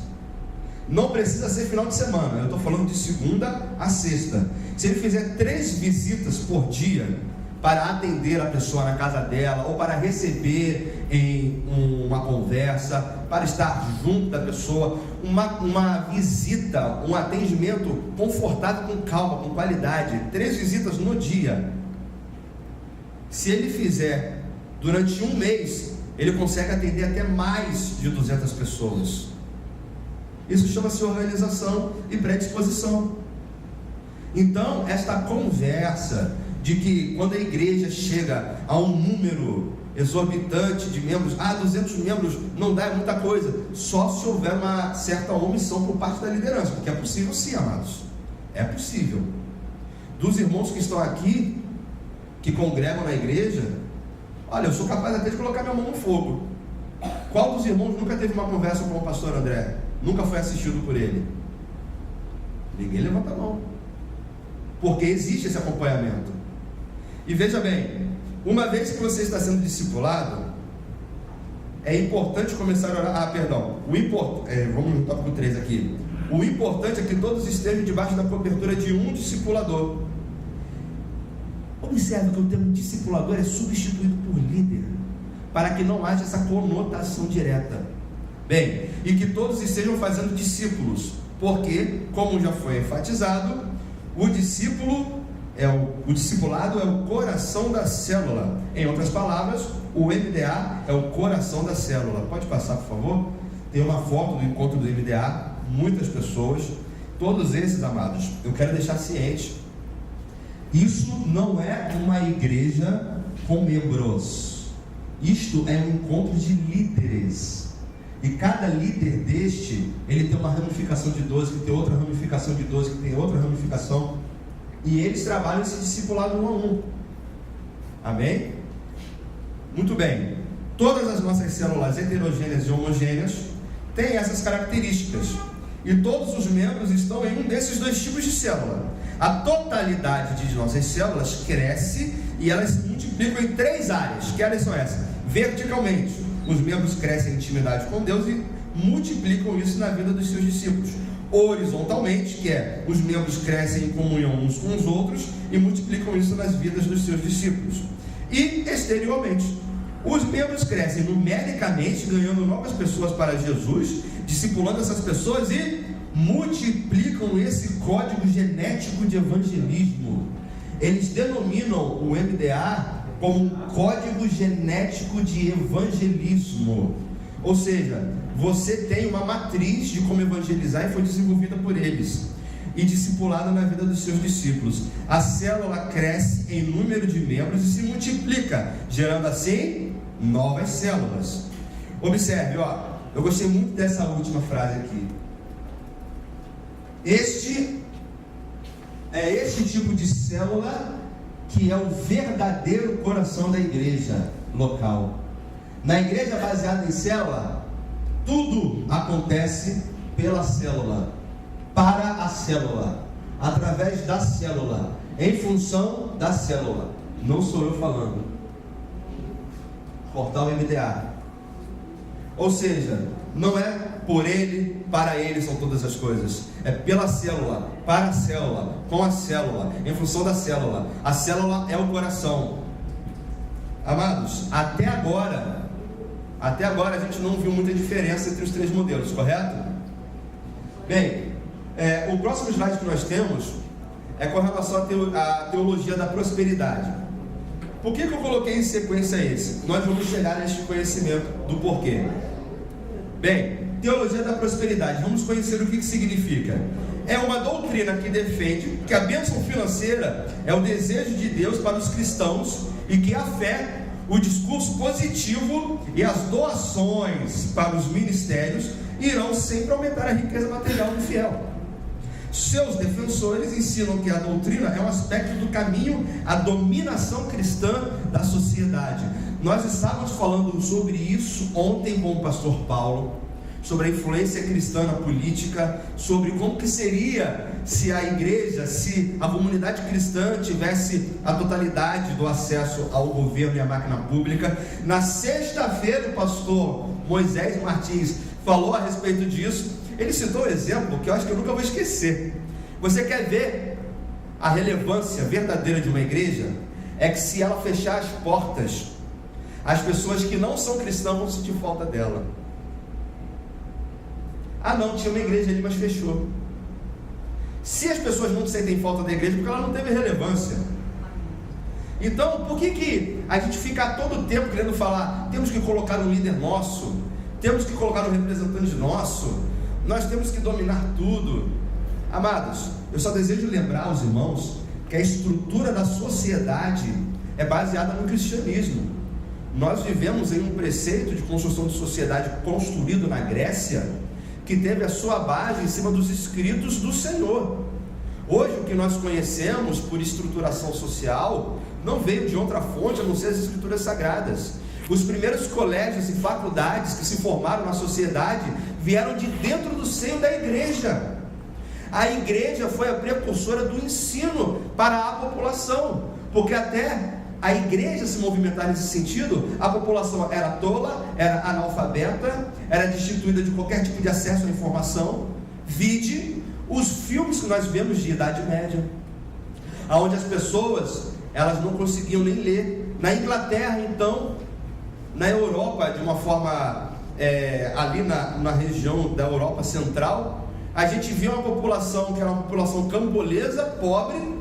não precisa ser final de semana, eu estou falando de segunda a sexta. Se ele fizer 3 visitas por dia, para atender a pessoa na casa dela, ou para receber em uma conversa, para estar junto da pessoa, uma visita, um atendimento confortável, com calma, com qualidade, 3 visitas no dia. Se ele fizer durante um mês, ele consegue atender até mais de 200 pessoas. Isso chama-se organização e predisposição. Então, esta conversa de que quando a igreja chega a um número exorbitante de membros, 200 membros não dá muita coisa, só se houver uma certa omissão por parte da liderança, porque é possível sim, amados, é possível. Dos irmãos que estão aqui, que congregam na igreja, olha, eu sou capaz até de colocar minha mão no fogo. Qual dos irmãos nunca teve uma conversa com o pastor André? Nunca foi assistido por ele? Ninguém levanta a mão, porque existe esse acompanhamento. E veja bem, uma vez que você está sendo discipulado, é importante começar a orar. Vamos no tópico 3 aqui. O importante é que todos estejam debaixo da cobertura de um discipulador. Observe que o termo discipulador é substituído por líder. para que não haja essa conotação direta. Bem, e que todos estejam fazendo discípulos, porque, como já foi enfatizado, o discipulado é o coração da célula. Em outras palavras, o MDA é o coração da célula. Pode passar, por favor? Tem uma foto do encontro do MDA, muitas pessoas, todos esses, amados, eu quero deixar ciente, isso não é uma igreja com membros, isto é um encontro de líderes, e cada líder deste, ele tem uma ramificação de 12, que tem outra ramificação de 12, que tem outra ramificação, e eles trabalham esse discipulado um a um. Amém? Muito bem. Todas as nossas células heterogêneas e homogêneas têm essas características, e todos os membros estão em um desses dois tipos de célula. A totalidade de nossas células cresce e elas se multiplicam em 3 áreas. Que áreas são essas? Verticalmente, os membros crescem em intimidade com Deus e multiplicam isso na vida dos seus discípulos. Horizontalmente, que é, os membros crescem em comunhão uns com os outros e multiplicam isso nas vidas dos seus discípulos. E exteriormente, os membros crescem numericamente, ganhando novas pessoas para Jesus, discipulando essas pessoas e multiplicam esse código genético de evangelismo. Eles denominam o MDA como um código genético de evangelismo. Ou seja, você tem uma matriz de como evangelizar e foi desenvolvida por eles e discipulada na vida dos seus discípulos. A célula cresce em número de membros e se multiplica, gerando assim novas células. Observe, eu gostei muito dessa última frase aqui. Este tipo de célula que é o verdadeiro coração da igreja local. Na igreja baseada em célula, tudo acontece pela célula, para a célula, através da célula, em função da célula. Não sou eu falando. Portal MDA. Ou seja, não é por ele, para ele são todas as coisas. É pela célula, para a célula, com a célula, em função da célula. A célula é o coração. Amados, até agora a gente não viu muita diferença entre os 3 modelos, correto? Bem, o próximo slide que nós temos é com relação à teologia da prosperidade. Por que eu coloquei em sequência esse? Nós vamos chegar neste conhecimento do porquê. Bem, teologia da prosperidade, vamos conhecer o que significa. É uma doutrina que defende que a bênção financeira é o desejo de Deus para os cristãos e que a fé, o discurso positivo e as doações para os ministérios irão sempre aumentar a riqueza material do fiel. Seus defensores ensinam que a doutrina é um aspecto do caminho à dominação cristã da sociedade. Nós estávamos falando sobre isso ontem com o pastor Paulo, sobre a influência cristã na política, sobre como que seria se a igreja, se a comunidade cristã tivesse a totalidade do acesso ao governo e à máquina pública. Na sexta-feira o pastor Moisés Martins falou a respeito disso. Ele citou um exemplo que eu acho que eu nunca vou esquecer. Você quer ver a relevância verdadeira de uma igreja? É que se ela fechar as portas, as pessoas que não são cristãs vão sentir falta dela. Ah não, tinha uma igreja ali, mas fechou. Se as pessoas não sentem falta da igreja, porque ela não teve relevância. Então, por que a gente fica todo o tempo querendo falar, temos que colocar um líder nosso, temos que colocar um representante nosso, nós temos que dominar tudo? Amados, eu só desejo lembrar aos irmãos que a estrutura da sociedade é baseada no cristianismo. Nós vivemos em um preceito de construção de sociedade construído na Grécia, que teve a sua base em cima dos escritos do Senhor. Hoje o que nós conhecemos por estruturação social não veio de outra fonte a não ser as escrituras sagradas. Os primeiros colégios e faculdades que se formaram na sociedade vieram de dentro do seio da igreja. A igreja foi a precursora do ensino para a população, porque até a igreja se movimentar nesse sentido, a população era tola, era analfabeta, era destituída de qualquer tipo de acesso à informação. Vide os filmes que nós vemos de Idade Média, onde as pessoas, elas não conseguiam nem ler. Na Inglaterra, então, na Europa, de uma forma ali na região da Europa Central, a gente via uma população que era uma população camponesa, pobre,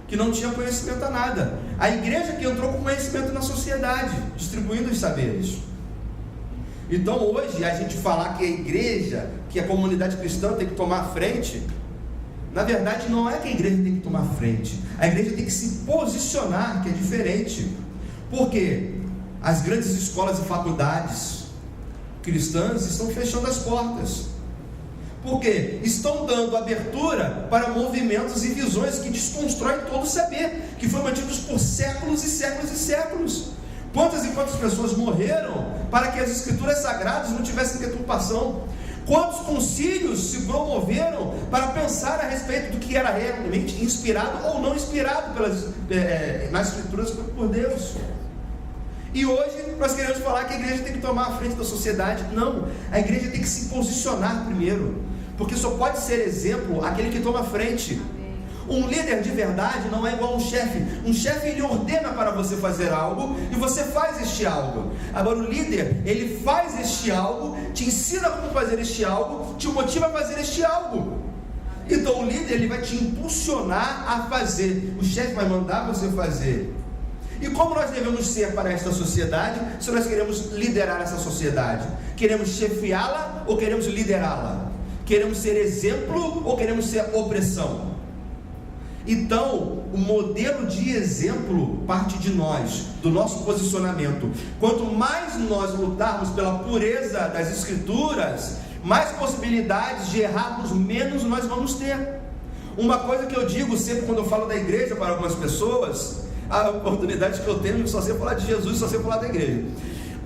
que não tinha conhecimento a nada. A igreja que entrou com conhecimento na sociedade, distribuindo os saberes. Então hoje a gente falar que a igreja, que a comunidade cristã tem que tomar a frente, na verdade não é que a igreja tem que tomar a frente, a igreja tem que se posicionar, que é diferente. Porque as grandes escolas e faculdades cristãs estão fechando as portas. Porque estão dando abertura para movimentos e visões que desconstroem todo o saber, que foi mantidos por séculos e séculos e séculos. Quantas e quantas pessoas morreram para que as escrituras sagradas não tivessem deturpação? Quantos concílios se promoveram para pensar a respeito do que era realmente inspirado ou não inspirado nas escrituras por Deus? E hoje nós queremos falar que a igreja tem que tomar a frente da sociedade. Não, a igreja tem que se posicionar primeiro, porque só pode ser exemplo aquele que toma a frente. Um líder de verdade não é igual a um chefe. Um chefe, ele ordena para você fazer algo e você faz este algo. Agora o líder, ele faz este algo, te ensina como fazer este algo, te motiva a fazer este algo. Então o líder, ele vai te impulsionar a fazer. O chefe vai mandar você fazer. E como nós devemos ser para esta sociedade, se nós queremos liderar essa sociedade? Queremos chefiá-la ou queremos liderá-la? Queremos ser exemplo ou queremos ser opressão? Então, o modelo de exemplo parte de nós, do nosso posicionamento. Quanto mais nós lutarmos pela pureza das escrituras, mais possibilidades de errarmos, menos nós vamos ter. Uma coisa que eu digo sempre quando eu falo da igreja para algumas pessoas, a oportunidade que eu tenho de só sei falar de Jesus, só sei falar da igreja.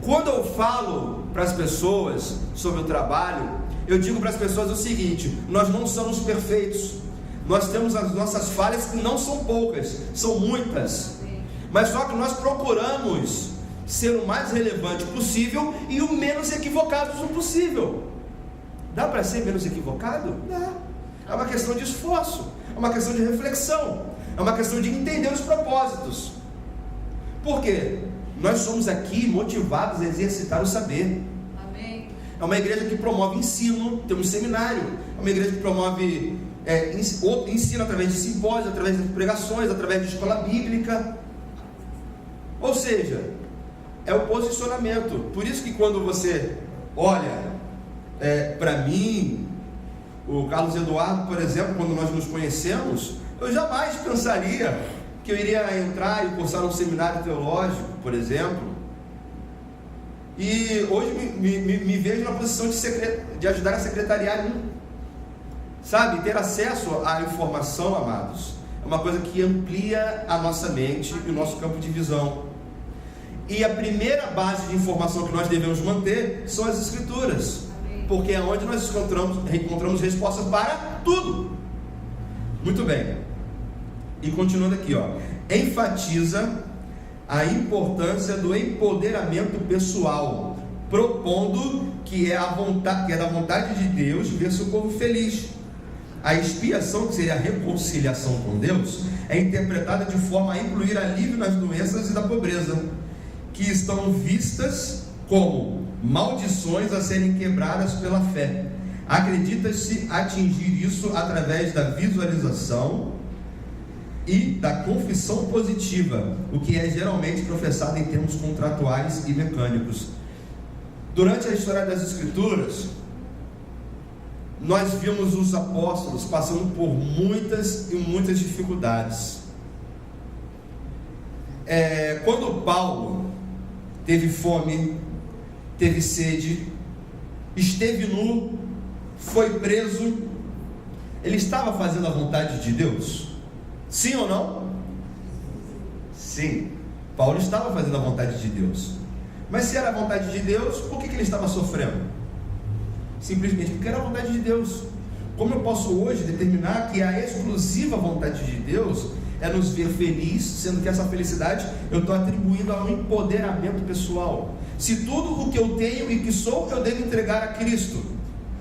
Quando eu falo para as pessoas sobre o trabalho, eu digo para as pessoas o seguinte: nós não somos perfeitos. Nós temos as nossas falhas, que não são poucas, são muitas. Mas só que nós procuramos ser o mais relevante possível e o menos equivocados possível. Dá para ser menos equivocado? Dá. É uma questão de esforço, é uma questão de reflexão, é uma questão de entender os propósitos. Por quê? Nós somos aqui motivados a exercitar o saber. Amém. É uma igreja que promove ensino, tem um seminário. É uma igreja que promove ensino através de simpósios, através de pregações, através de escola bíblica. Ou seja, é o posicionamento. Por isso que quando você olha para mim, o Carlos Eduardo, por exemplo, quando nós nos conhecemos, eu jamais pensaria que eu iria entrar e cursar um seminário teológico, por exemplo. E hoje me vejo na posição de ajudar a secretariar sabe, ter acesso à informação, amados, é uma coisa que amplia a nossa mente e o nosso campo de visão. E a primeira base de informação que nós devemos manter são as escrituras, porque é onde nós encontramos respostas para tudo. Muito bem. E continuando aqui, enfatiza a importância do empoderamento pessoal, propondo que é da vontade de Deus ver seu povo feliz. A expiação, que seria a reconciliação com Deus, é interpretada de forma a incluir alívio nas doenças e da pobreza, que estão vistas como maldições a serem quebradas pela fé. Acredita-se atingir isso através da visualização e da confissão positiva, o que é geralmente professado em termos contratuais e mecânicos. Durante a história das Escrituras, nós vimos os apóstolos passando por muitas e muitas dificuldades. Quando Paulo teve fome, teve sede, esteve nu, foi preso, ele estava fazendo a vontade de Deus? Sim ou não? Sim, Paulo estava fazendo a vontade de Deus. Mas se era a vontade de Deus, por que ele estava sofrendo? Simplesmente porque era a vontade de Deus. Como eu posso hoje determinar que a exclusiva vontade de Deus é nos ver feliz, sendo que essa felicidade eu estou atribuindo a um empoderamento pessoal? Se tudo o que eu tenho e que sou eu devo entregar a Cristo,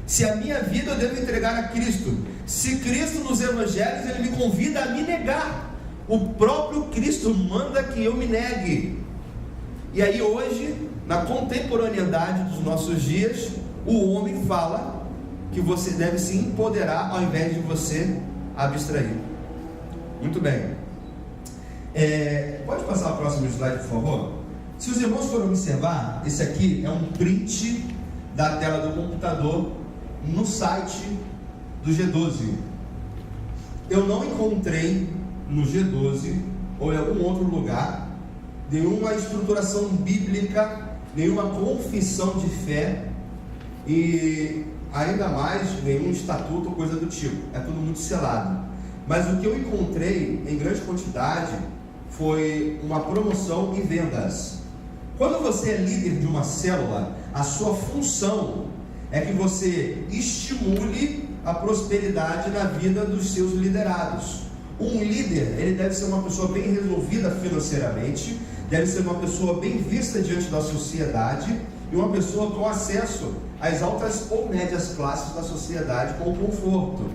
se a minha vida eu devo entregar a Cristo, se Cristo nos evangelhos ele me convida a me negar, o próprio Cristo manda que eu me negue. E aí hoje Na contemporaneidade dos nossos dias, o homem fala que você deve se empoderar ao invés de você abstrair. Muito bem. Pode passar o próximo slide, por favor? Se os irmãos forem observar, esse aqui é um print da tela do computador no site do G12. Eu não encontrei no G12 ou em algum outro lugar nenhuma estruturação bíblica, nenhuma confissão de fé e ainda mais nenhum estatuto ou coisa do tipo. É tudo muito selado. Mas o que eu encontrei em grande quantidade foi uma promoção e vendas. Quando você é líder de uma célula, a sua função é que você estimule a prosperidade na vida dos seus liderados. Um líder, ele deve ser uma pessoa bem resolvida financeiramente, deve ser uma pessoa bem vista diante da sociedade e uma pessoa com acesso às altas ou médias classes da sociedade com conforto.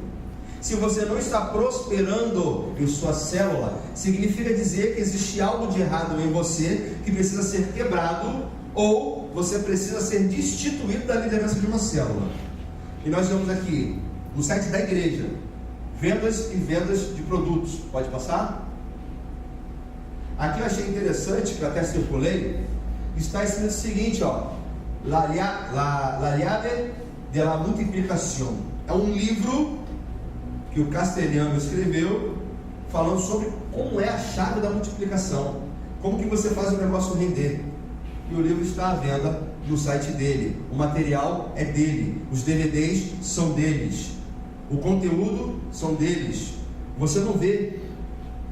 Se você não está prosperando em sua célula, significa dizer que existe algo de errado em você que precisa ser quebrado ou você precisa ser destituído da liderança de uma célula. E nós vemos aqui no site da igreja, vendas e vendas de produtos. Pode passar? Aqui eu achei interessante, que eu até circulei, está escrito o seguinte, ó, La llave de la multiplicación. É um livro que o Castelhano escreveu, falando sobre como é a chave da multiplicação, como que você faz o negócio render. E o livro está à venda no site dele, o material é dele, os DVDs são deles, o conteúdo são deles. Você não vê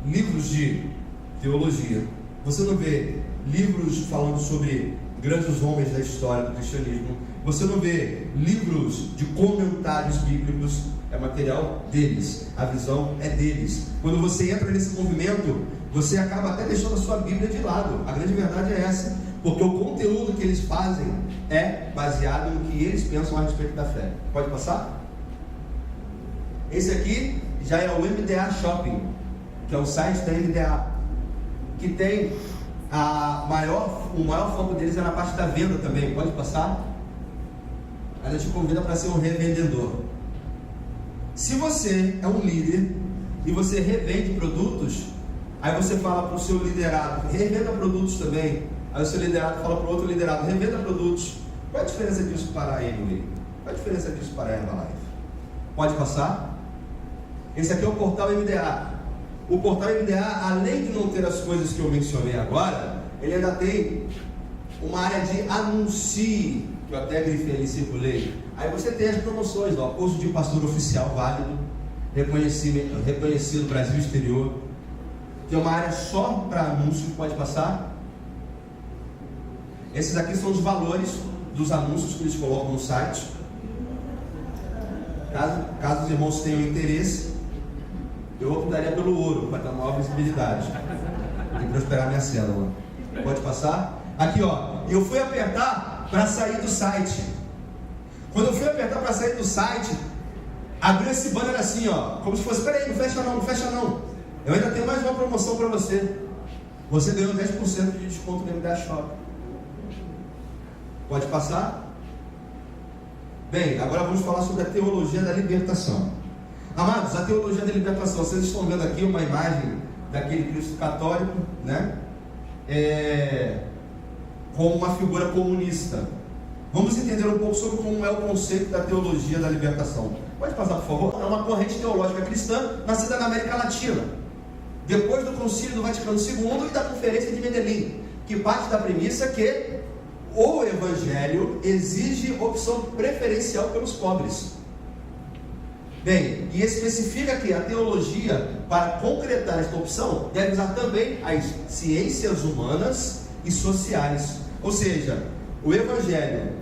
livros de teologia, você não vê livros falando sobre grandes homens da história do cristianismo, você não vê livros de comentários bíblicos. É material deles, a visão é deles. Quando você entra nesse movimento, você acaba até deixando a sua Bíblia de lado. A grande verdade é essa, porque o conteúdo que eles fazem é baseado no que eles pensam a respeito da fé. Pode passar? Esse aqui já é o MDA Shopping, que é o site da MDA, que tem o maior foco deles é na parte da venda também. Pode passar? A gente convida para ser um revendedor. Se você é um líder e você revende produtos, aí você fala para o seu liderado, revenda produtos também. Aí o seu liderado fala para o outro liderado, revenda produtos. Qual é a diferença disso para a Emily? Qual é a diferença disso para a Herbalife? Pode passar? Esse aqui é o portal MDA. O portal MDA, além de não ter as coisas que eu mencionei agora, ele ainda tem uma área de anuncie, que eu até grifei ali, circulei. Aí você tem as promoções, ó, curso de pastor oficial válido, reconhecido no Brasil exterior. Tem uma área só para anúncios, pode passar. Esses aqui são os valores dos anúncios que eles colocam no site. Caso os irmãos tenham interesse, eu optaria pelo ouro, para ter uma maior visibilidade e prosperar minha célula. Pode passar? Aqui, ó, eu fui apertar para sair do site. Quando eu fui apertar para sair do site, abriu esse banner assim, ó, como se fosse, peraí, não fecha não, não fecha não. Eu ainda tenho mais uma promoção para você. Você ganhou 10% de desconto no MDA Shop. Pode passar? Bem, agora vamos falar sobre a teologia da libertação. Amados, a teologia da libertação, vocês estão vendo aqui uma imagem daquele Cristo católico, né? Como uma figura comunista. Vamos entender um pouco sobre como é o conceito da teologia da libertação. Pode passar, por favor? É uma corrente teológica cristã nascida na América Latina, depois do Concílio do Vaticano II e da Conferência de Medellín, que parte da premissa que o Evangelho exige opção preferencial pelos pobres. Bem, e especifica que a teologia, para concretar esta opção, deve usar também as ciências humanas e sociais. Ou seja, o Evangelho,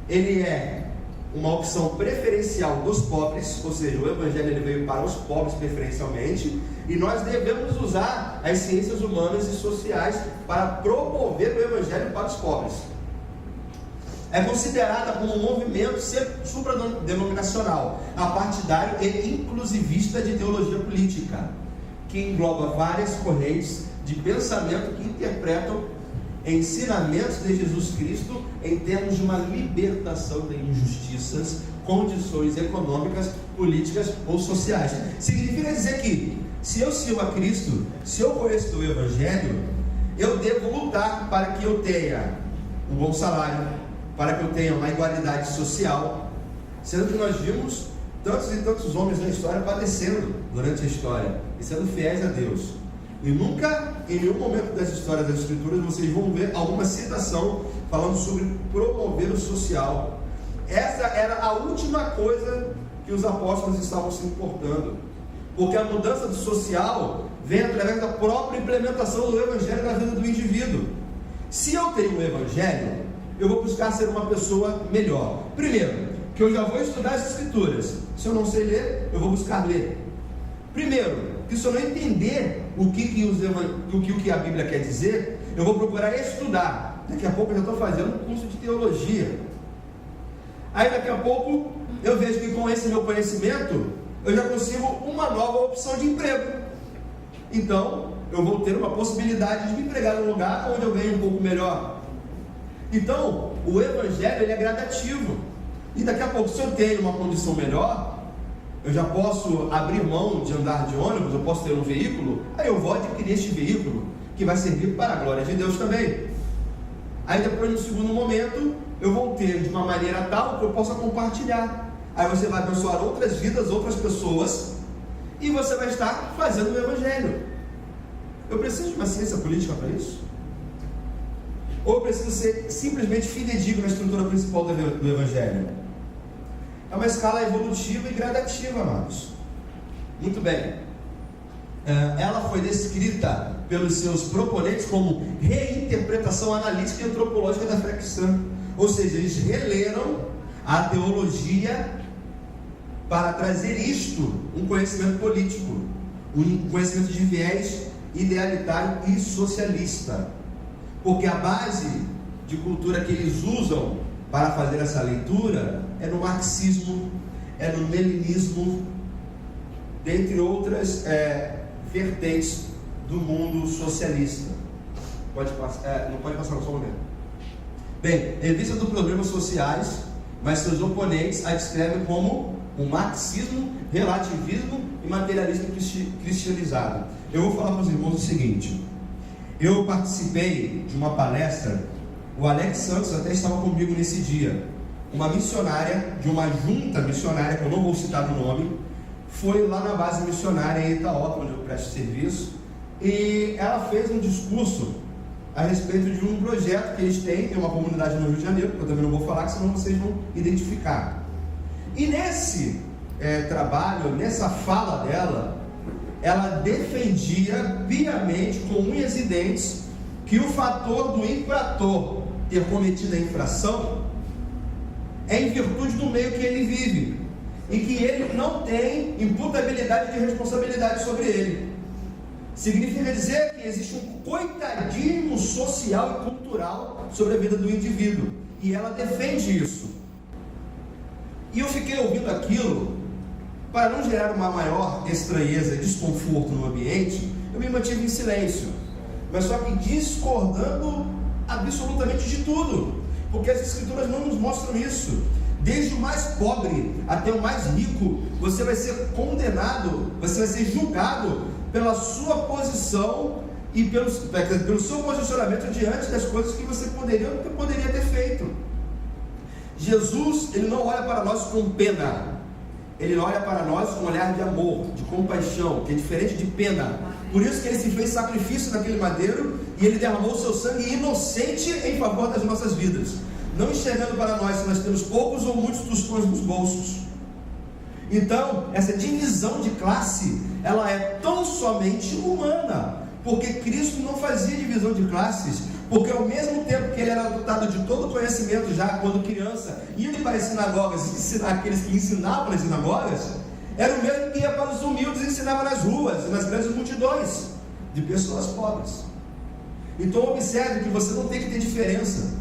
ele é uma opção preferencial dos pobres, ou seja, o Evangelho ele veio para os pobres preferencialmente, e nós devemos usar as ciências humanas e sociais para promover o Evangelho para os pobres. É considerada como um movimento supradenominacional, apartidário e inclusivista de teologia política, que engloba várias correntes de pensamento que interpretam ensinamentos de Jesus Cristo em termos de uma libertação de injustiças, condições econômicas, políticas ou sociais. Significa dizer que, se eu sigo a Cristo, se eu conheço o Evangelho, eu devo lutar para que eu tenha um bom salário, para que eu tenha uma igualdade social, sendo que nós vimos tantos e tantos homens na história padecendo durante a história e sendo fiéis a Deus. E nunca, em nenhum momento das histórias das Escrituras, vocês vão ver alguma citação falando sobre promover o social. Essa era a última coisa que os apóstolos estavam se importando, porque a mudança do social vem através da própria implementação do Evangelho na vida do indivíduo. Se eu tenho um Evangelho, eu vou buscar ser uma pessoa melhor. Primeiro, que eu já vou estudar as Escrituras. Se eu não sei ler, eu vou buscar ler. Primeiro, que se eu não entender o que a Bíblia quer dizer, eu vou procurar estudar. Daqui a pouco eu já estou fazendo um curso de teologia. Aí daqui a pouco eu vejo que com esse meu conhecimento eu já consigo uma nova opção de emprego. Então eu vou ter uma possibilidade de me empregar num lugar onde eu ganho um pouco melhor. Então o Evangelho ele é gradativo. E daqui a pouco, se eu tenho uma condição melhor, eu já posso abrir mão de andar de ônibus, eu posso ter um veículo, aí eu vou adquirir este veículo, que vai servir para a glória de Deus também. Aí depois, no segundo momento, eu vou ter de uma maneira tal que eu possa compartilhar. Aí você vai abençoar outras vidas, outras pessoas, e você vai estar fazendo o Evangelho. Eu preciso de uma ciência política para isso? Ou eu preciso ser simplesmente fidedigno na estrutura principal do Evangelho? É uma escala evolutiva e gradativa, amados. Muito bem. Ela foi descrita pelos seus proponentes como reinterpretação analítica e antropológica da fé cristã. Ou seja, eles releram a teologia para trazer isto, um conhecimento político, um conhecimento de viés idealitário e socialista. Porque a base de cultura que eles usam para fazer essa leitura é no marxismo, é no leninismo, dentre outras vertentes do mundo socialista. Não pode passar só um momento. Bem, em vista dos problemas sociais, mas seus oponentes a descrevem como um marxismo, relativismo e materialismo cristianizado. Eu vou falar para os irmãos o seguinte: eu participei de uma palestra, o Alex Santos até estava comigo nesse dia. Uma missionária, de uma junta missionária, que eu não vou citar o nome, foi lá na base missionária em Itaoca, onde eu presto serviço, e ela fez um discurso a respeito de um projeto que eles têm em uma comunidade no Rio de Janeiro, que eu também não vou falar, senão vocês vão identificar. E nesse trabalho, nessa fala dela, ela defendia piamente, com unhas e dentes, que o fator do infrator ter cometido a infração é em virtude do meio que ele vive, e que ele não tem imputabilidade de responsabilidade sobre ele. Significa dizer que existe um coitadismo social e cultural sobre a vida do indivíduo, e ela defende isso. E eu fiquei ouvindo aquilo, para não gerar uma maior estranheza e desconforto no ambiente, eu me mantive em silêncio, mas só que discordando absolutamente de tudo, porque as Escrituras não nos mostram isso. Desde o mais pobre até o mais rico, você vai ser condenado, você vai ser julgado pela sua posição e pelo seu posicionamento diante das coisas que você poderia ter feito. Jesus, ele não olha para nós com pena, ele olha para nós com um olhar de amor, de compaixão, que é diferente de pena. Por isso que ele se fez sacrifício naquele madeiro e ele derramou o seu sangue inocente em favor das nossas vidas, não enxergando para nós se nós temos poucos ou muitos tostões nos bolsos. Então, essa divisão de classe, ela é tão somente humana, porque Cristo não fazia divisão de classes, porque ao mesmo tempo que ele era dotado de todo conhecimento já quando criança, indo para as sinagogas e ensinar aqueles que ensinavam nas sinagogas, era o mesmo que ia para os humildes e ensinava nas ruas e nas grandes multidões de pessoas pobres. Então observe que você não tem que ter diferença,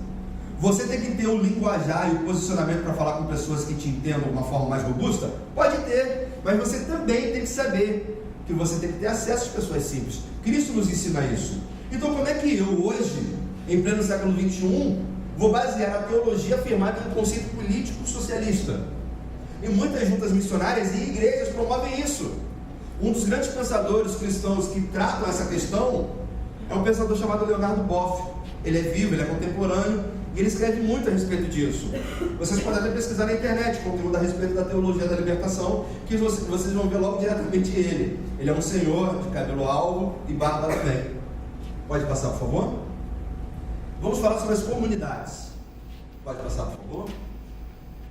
você tem que ter o linguajar e o posicionamento para falar com pessoas que te entendam de uma forma mais robusta, pode ter, mas você também tem que saber que você tem que ter acesso às pessoas simples. Cristo nos ensina isso. Então como é que eu hoje em pleno século XXI, vou basear a teologia afirmada em um conceito político socialista. E muitas juntas missionárias e igrejas promovem isso. Um dos grandes pensadores cristãos que tratam essa questão é um pensador chamado Leonardo Boff. Ele é vivo, ele é contemporâneo, e ele escreve muito a respeito disso. Vocês podem até pesquisar na internet conteúdo a respeito da teologia da libertação, que vocês vão ver logo diretamente ele. Ele é um senhor de cabelo alvo e barba também. Pode passar, por favor? Vamos falar sobre as comunidades. Pode passar, por favor?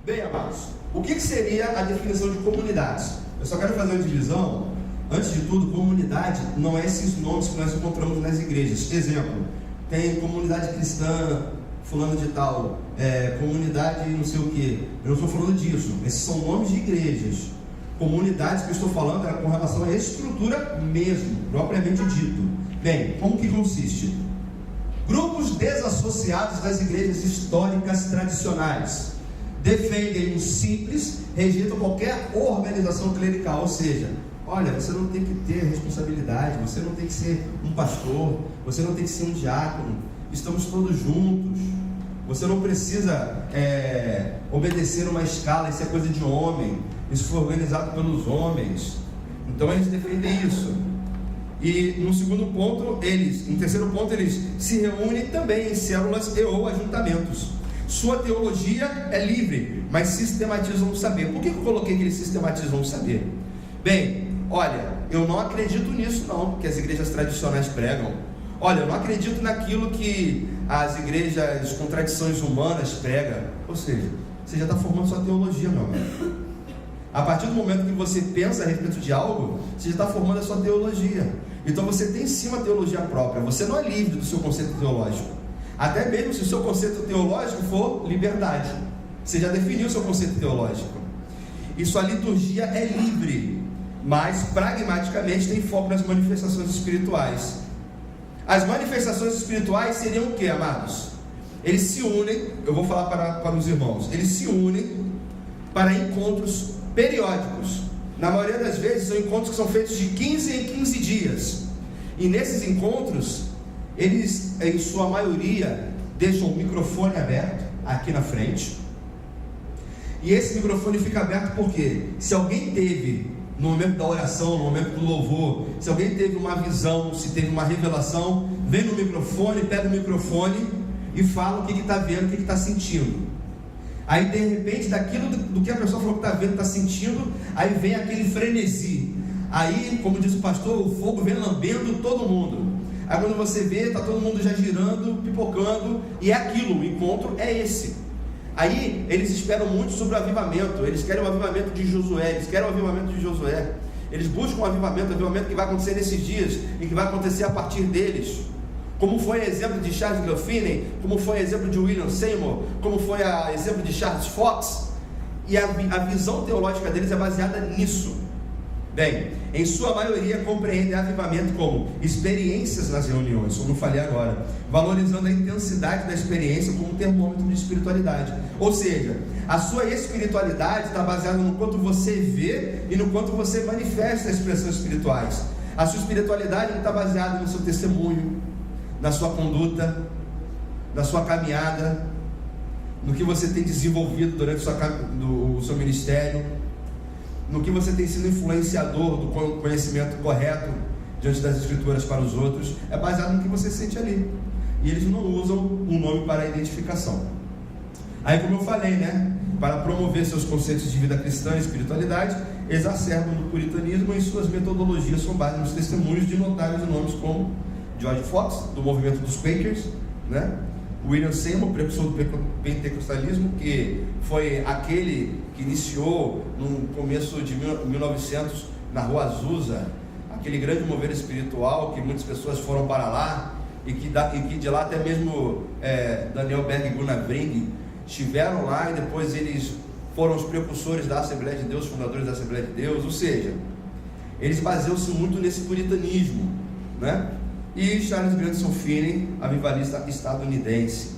Bem, amados, o que seria a definição de comunidades? Eu só quero fazer uma divisão. Antes de tudo, comunidade não é esses nomes que nós encontramos nas igrejas. Exemplo, tem comunidade cristã, fulano de tal, comunidade não sei o que. Eu não estou falando disso. Esses são nomes de igrejas. Comunidades que eu estou falando é com relação à estrutura mesmo, propriamente dito. Bem, como que consiste? Grupos desassociados das igrejas históricas tradicionais defendem o simples, rejeitam qualquer organização clerical, ou seja, olha, você não tem que ter responsabilidade, você não tem que ser um pastor, você não tem que ser um diácono, estamos todos juntos, você não precisa obedecer uma escala, isso é coisa de homem, isso foi organizado pelos homens. Então eles defendem isso. E no segundo ponto, no terceiro ponto, eles se reúnem também em células e ou ajuntamentos. Sua teologia é livre, mas sistematizam o saber. Por que eu coloquei que eles sistematizam o saber? Bem, olha, eu não acredito nisso não, que as igrejas tradicionais pregam. Olha, eu não acredito naquilo que as igrejas com tradições humanas pregam. Ou seja, você já está formando sua teologia, meu amigo. A partir do momento que você pensa a respeito de algo, você já está formando a sua teologia. Então você tem sim uma teologia própria. Você não é livre do seu conceito teológico. Até mesmo se o seu conceito teológico for liberdade. Você já definiu o seu conceito teológico. E sua liturgia é livre, mas pragmaticamente tem foco nas manifestações espirituais. As manifestações espirituais seriam o que, amados? Eles se unem, eu vou falar para os irmãos, eles se unem para encontros periódicos. Na maioria das vezes são encontros que são feitos de 15 em 15 dias. E nesses encontros, eles, em sua maioria, deixam o microfone aberto aqui na frente. E esse microfone fica aberto porque se alguém teve, no momento da oração, no momento do louvor, se alguém teve uma visão, se teve uma revelação, vem no microfone, pega o microfone e fala o que está vendo, o que está sentindo. Aí de repente, daquilo do que a pessoa falou que está vendo, está sentindo, aí vem aquele frenesi. Aí, como diz o pastor, o fogo vem lambendo todo mundo. Aí quando você vê, está todo mundo já girando, pipocando, e é aquilo, o encontro é esse. Aí eles esperam muito sobre o avivamento, eles querem o avivamento de Josué, eles buscam o avivamento que vai acontecer nesses dias, e que vai acontecer a partir deles. Como foi exemplo de Charles Graffining, como foi exemplo de William Seymour, como foi exemplo de Charles Fox, e a visão teológica deles é baseada nisso. Bem, em sua maioria compreendem avivamento como experiências nas reuniões, como eu falei agora, valorizando a intensidade da experiência como termômetro de espiritualidade. Ou seja, a sua espiritualidade está baseada no quanto você vê e no quanto você manifesta as expressões espirituais. A sua espiritualidade não está baseada no seu testemunho, na sua conduta, na sua caminhada, no que você tem desenvolvido durante o seu ministério, no que você tem sido influenciador do conhecimento correto diante das escrituras para os outros. É baseado no que você sente ali. E eles não usam um nome para a identificação. Aí, como eu falei, para promover seus conceitos de vida cristã e espiritualidade, exacerbam o puritanismo e suas metodologias são baseadas nos testemunhos de notáveis nomes como George Fox, do movimento dos Quakers, William Seymour, precursor do pentecostalismo, que foi aquele que iniciou no começo de 1900 na Rua Azusa, aquele grande mover espiritual que muitas pessoas foram para lá, e que de lá até mesmo Daniel Berg e Gunnar Bring estiveram lá, e depois eles foram os precursores da Assembleia de Deus, fundadores da Assembleia de Deus. Ou seja, eles baseiam-se muito nesse puritanismo, E Charles Grandison Finney, avivalista estadunidense.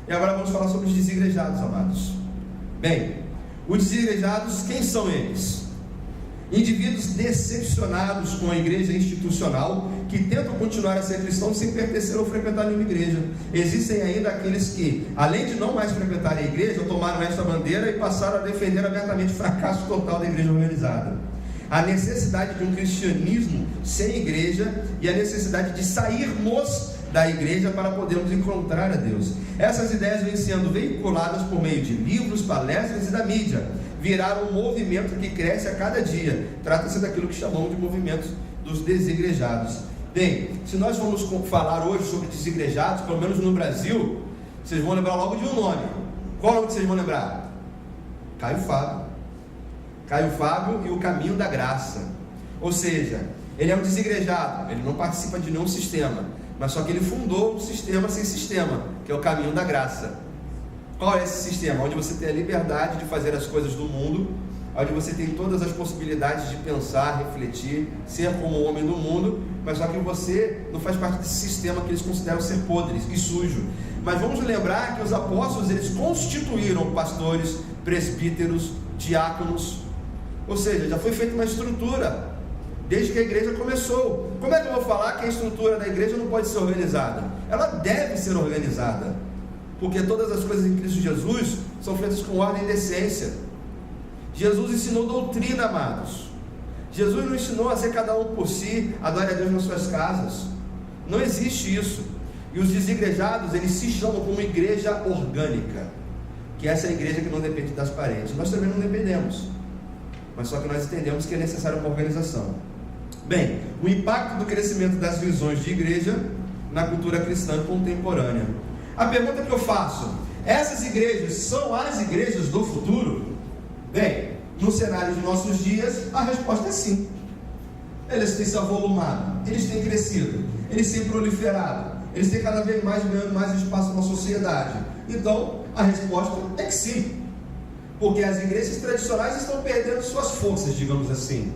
E agora vamos falar sobre os desigrejados, amados. Bem, os desigrejados, quem são eles? Indivíduos decepcionados com a igreja institucional que tentam continuar a ser cristãos sem pertencer ou frequentar nenhuma igreja. Existem ainda aqueles que, além de não mais frequentarem a igreja, tomaram esta bandeira e passaram a defender abertamente o fracasso total da igreja organizada. A necessidade de um cristianismo sem igreja e a necessidade de sairmos da igreja para podermos encontrar a Deus. Essas ideias vêm sendo veiculadas por meio de livros, palestras e da mídia. Viraram um movimento que cresce a cada dia. Trata-se daquilo que chamamos de movimento dos desigrejados. Bem, se nós vamos falar hoje sobre desigrejados, pelo menos no Brasil, vocês vão lembrar logo de um nome. Qual nome que vocês vão lembrar? Caio Fábio. Caio Fábio e o Caminho da Graça. Ou seja, ele é um desigrejado, ele não participa de nenhum sistema, mas só que ele fundou um sistema sem sistema, que é o Caminho da Graça. Qual é esse sistema? Onde você tem a liberdade de fazer as coisas do mundo, onde você tem todas as possibilidades de pensar, refletir, ser como o homem do mundo, mas só que você não faz parte desse sistema que eles consideram ser podre e sujo. Mas vamos lembrar que os apóstolos, eles constituíram pastores, presbíteros, diáconos, ou seja, já foi feita uma estrutura desde que a igreja começou. Como é que eu vou falar que a estrutura da igreja não pode ser organizada? Ela deve ser organizada, porque todas as coisas em Cristo Jesus são feitas com ordem e decência. Jesus ensinou doutrina, amados. Jesus não ensinou a ser cada um por si, adore a Deus nas suas casas. Não existe isso. E os desigrejados, eles se chamam como igreja orgânica, que essa é a igreja que não depende das paredes. Nós também não dependemos, mas só que nós entendemos que é necessária uma organização. Bem, o impacto do crescimento das visões de igreja na cultura cristã contemporânea. A pergunta que eu faço: essas igrejas são as igrejas do futuro? Bem, no cenário de nossos dias, a resposta é sim. Eles têm se avolumado, eles têm crescido, eles têm proliferado, eles têm cada vez mais ganhando mais espaço na sociedade. Então, a resposta é que sim, porque as igrejas tradicionais estão perdendo suas forças, digamos assim.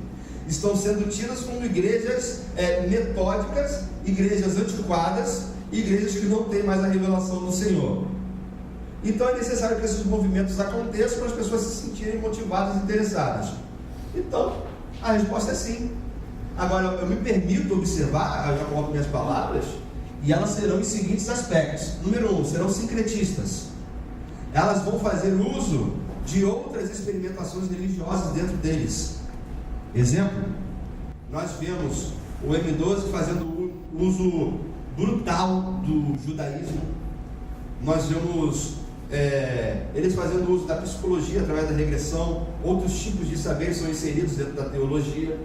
Estão sendo tidas como igrejas metódicas, igrejas antiquadas, igrejas que não têm mais a revelação do Senhor. Então é necessário que esses movimentos aconteçam para as pessoas se sentirem motivadas e interessadas. Então, a resposta é sim. Agora, eu me permito observar, eu já coloco minhas palavras, e elas serão em seguintes aspectos. Número 1, serão sincretistas. Elas vão fazer uso de outras experimentações religiosas dentro deles. Exemplo, nós vemos o M12 fazendo uso brutal do judaísmo. Nós vemos eles fazendo uso da psicologia através da regressão. Outros tipos de saberes são inseridos dentro da teologia.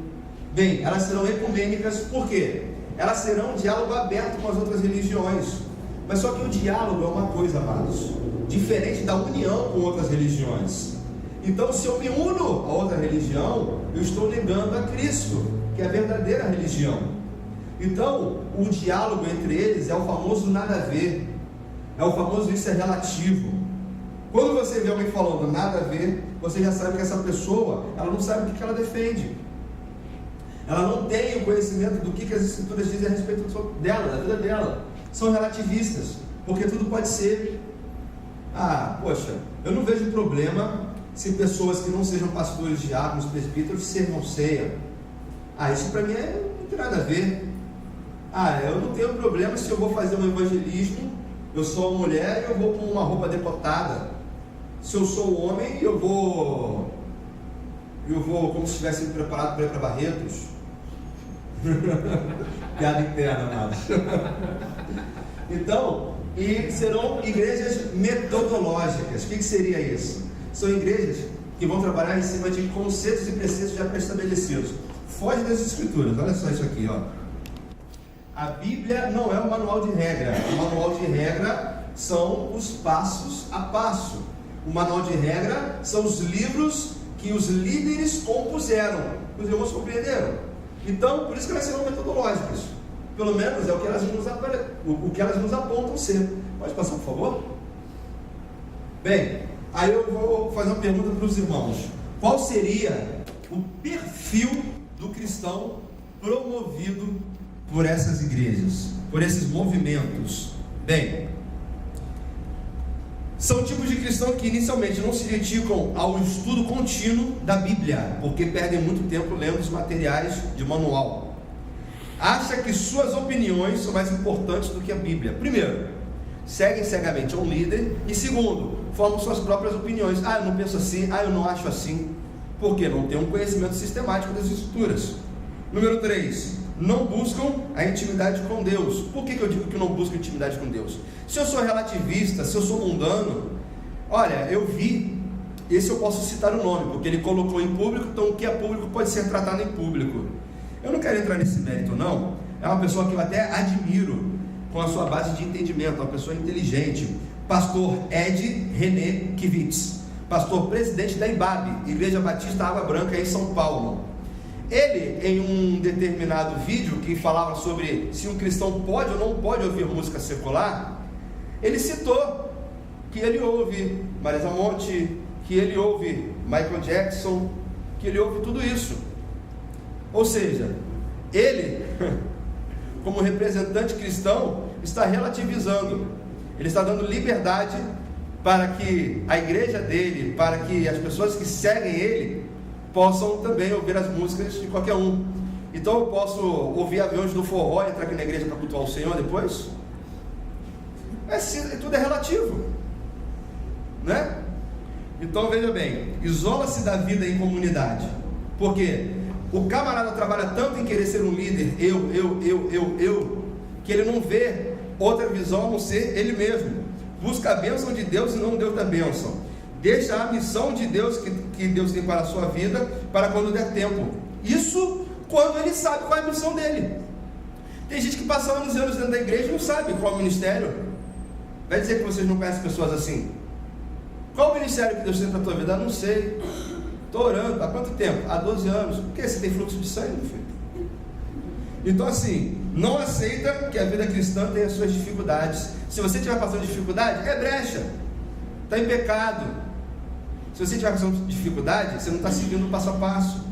Bem, elas serão ecumênicas. Por quê? Elas serão um diálogo aberto com as outras religiões. Mas só que o diálogo é uma coisa, amados, diferente da união com outras religiões. Então, se eu me uno a outra religião, eu estou negando a Cristo, que é a verdadeira religião. Então, o diálogo entre eles é o famoso nada a ver, é o famoso isso é relativo. Quando você vê alguém falando nada a ver, você já sabe que essa pessoa, ela não sabe o que ela defende. Ela não tem o conhecimento do que as escrituras dizem a respeito dela, da vida dela. São relativistas, porque tudo pode ser. Poxa, eu não vejo problema se pessoas que não sejam pastores, diáconos, presbíteros servam ceia. Isso para mim não tem nada a ver. Eu não tenho problema se eu vou fazer um evangelismo, eu sou uma mulher e eu vou com uma roupa decotada. Se eu sou homem, eu vou como se estivesse preparado para ir para Barretos. Piada interna, amados. Então, e serão igrejas metodológicas. O que seria isso? São igrejas que vão trabalhar em cima de conceitos e preceitos já pré-estabelecidos. Foge das escrituras. Olha só isso aqui, ó. A Bíblia não é um manual de regra. O manual de regra são os passos a passo. O manual de regra são os livros que os líderes compuseram. Os irmãos compreenderam? Então, por isso que elas serão metodológicas. Pelo menos é o que elas nos apontam ser. Pode passar, por favor? Bem, aí eu vou fazer uma pergunta para os irmãos. Qual seria o perfil do cristão promovido por essas igrejas, por esses movimentos? Bem, são tipos de cristão que inicialmente não se dedicam ao estudo contínuo da Bíblia, porque perdem muito tempo lendo os materiais de manual. acha que suas opiniões são mais importantes do que a Bíblia. Primeiro, seguem cegamente a um líder. E segundo, formam suas próprias opiniões. Eu não penso assim, eu não acho assim. Por quê? Não tem um conhecimento sistemático das Escrituras. Número 3, não buscam a intimidade com Deus. Por que eu digo que não buscam intimidade com Deus? Se eu sou relativista, se eu sou mundano, olha, eu vi, esse eu posso citar o nome, porque ele colocou em público, então o que é público pode ser tratado em público. Eu não quero entrar nesse mérito, não. É uma pessoa que eu até admiro, com a sua base de entendimento, uma pessoa inteligente. Pastor Ed René Kivitz, pastor presidente da IBAB, Igreja Batista Água Branca, em São Paulo. Ele, em um determinado vídeo que falava sobre se um cristão pode ou não pode ouvir música secular, ele citou que ele ouve Marisa Monte, que ele ouve Michael Jackson, que ele ouve tudo isso. Ou seja, ele, como representante cristão, está relativizando, ele está dando liberdade para que a igreja dele, para que as pessoas que seguem ele, possam também ouvir as músicas de qualquer um. Então eu posso ouvir Aviões do Forró e entrar aqui na igreja para cultuar o Senhor depois? Tudo é relativo, né? Então veja bem, isola-se da vida em comunidade, porque o camarada trabalha tanto em querer ser um líder, que ele não vê outra visão a não ser ele mesmo. Busca a bênção de Deus e não Deus da bênção. Deixa a missão de Deus que Deus tem para a sua vida para quando der tempo. Isso quando ele sabe qual é a missão dele. Tem gente que passa anos e anos dentro da igreja e não sabe qual é o ministério. Vai dizer que vocês não conhecem pessoas assim? Qual o ministério que Deus tem para a tua vida? Não sei. Estou orando. Há quanto tempo? Há 12 anos. Por que? Você tem fluxo de sangue, meu filho? Então assim, não aceita que a vida cristã tenha suas dificuldades. Se você estiver passando dificuldade, é brecha. Está em pecado. Se você estiver passando dificuldade, você não está seguindo o passo a passo.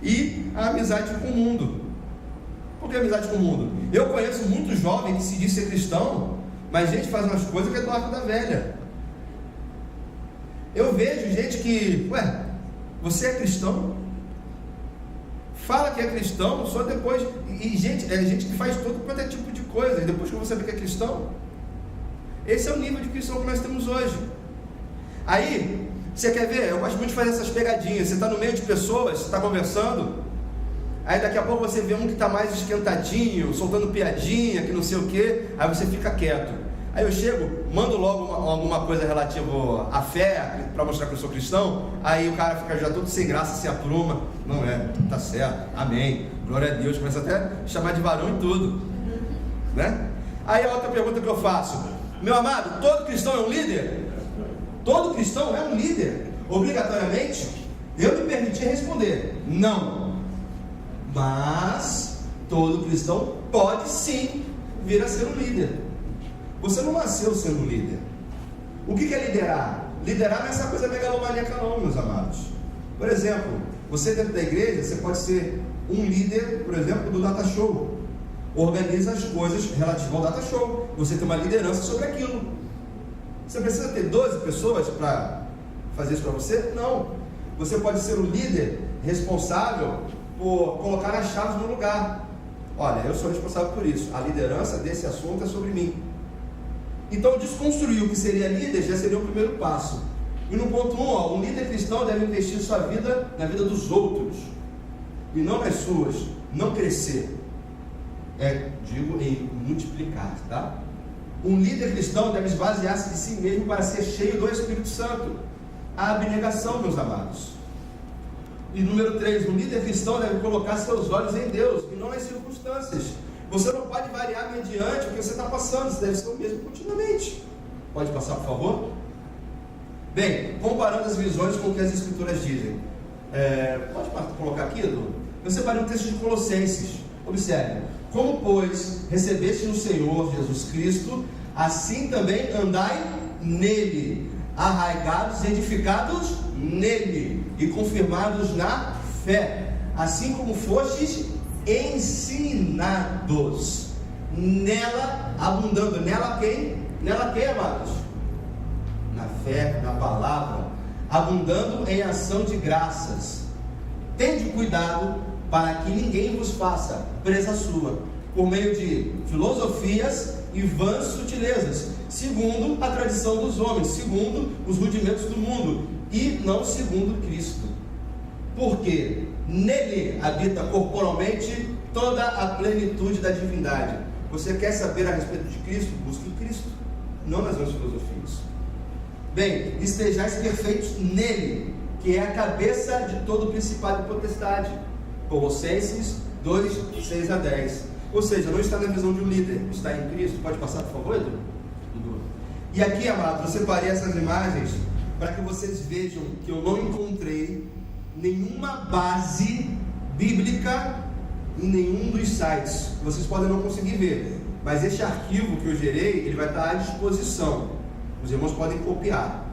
E a amizade com o mundo. Por que amizade com o mundo? Eu conheço muito jovem que se diz ser cristão, mas gente faz umas coisas que é do arco da velha. Eu vejo gente que, você é cristão? Fala que é cristão, só depois. E gente que faz todo quanto é tipo de coisa, e depois que você vê que é cristão. Esse é o nível de cristão que nós temos hoje. Aí, você quer ver? Eu gosto muito de fazer essas pegadinhas. Você está no meio de pessoas, você está conversando, aí daqui a pouco você vê um que está mais esquentadinho, soltando piadinha, que não sei o que, aí você fica quieto. Aí eu chego, mando logo alguma coisa relativa à fé, para mostrar que eu sou cristão. Aí o cara fica já todo sem graça, se apruma. Não é, tá certo, amém, glória a Deus. Começa até a chamar de varão e tudo, né? Aí a outra pergunta que eu faço: meu amado, todo cristão é um líder? Todo cristão é um líder? Obrigatoriamente? Eu me permiti responder: não. Mas todo cristão pode sim vir a ser um líder. Você não nasceu sendo um líder. O que é liderar? Liderar não é essa coisa megalomaníaca não, meus amados. Por exemplo, você dentro da igreja, você pode ser um líder, por exemplo, do Data Show. Organiza as coisas relativas ao Data Show. Você tem uma liderança sobre aquilo. Você precisa ter 12 pessoas para fazer isso para você? Não. Você pode ser o líder responsável por colocar as chaves no lugar. Olha, eu sou responsável por isso. A liderança desse assunto é sobre mim. Então, desconstruir o que seria líder já seria o primeiro passo. E no ponto 1, um líder cristão deve investir sua vida na vida dos outros e não nas suas. Não crescer. Digo em multiplicar, tá? Um líder cristão deve esvaziar-se de si mesmo para ser cheio do Espírito Santo. A abnegação, meus amados. E número 3, um líder cristão deve colocar seus olhos em Deus e não nas circunstâncias. Você não pode variar mediante o que você está passando, você deve ser o mesmo continuamente. Pode passar, por favor? Bem, comparando as visões com o que as Escrituras dizem. Pode colocar aqui, Edu? Eu separei um texto de Colossenses. Observe: como, pois, recebeste no Senhor Jesus Cristo, assim também andai nele, arraigados, edificados nele e confirmados na fé, assim como fostes ensinados, nela abundando. Nela quem? Nela quem, amados? Na fé, na palavra, abundando em ação de graças. Tende cuidado para que ninguém vos faça presa sua, por meio de filosofias e vãs sutilezas, segundo a tradição dos homens, segundo os rudimentos do mundo, e não segundo Cristo. Porque nele habita corporalmente toda a plenitude da divindade. Você quer saber a respeito de Cristo? Busque Cristo, não nas vãs filosofias. Bem, estejais perfeitos nele, que é a cabeça de todo o principado e potestade. Colossenses 2, 6 a 10. Ou seja, não está na visão de um líder, está em Cristo. Pode passar, por favor, Edu? E aqui, amados, eu separei essas imagens para que vocês vejam que eu não encontrei nenhuma base bíblica em nenhum dos sites. Vocês podem não conseguir ver, mas este arquivo que eu gerei, ele vai estar à disposição. Os irmãos podem copiar.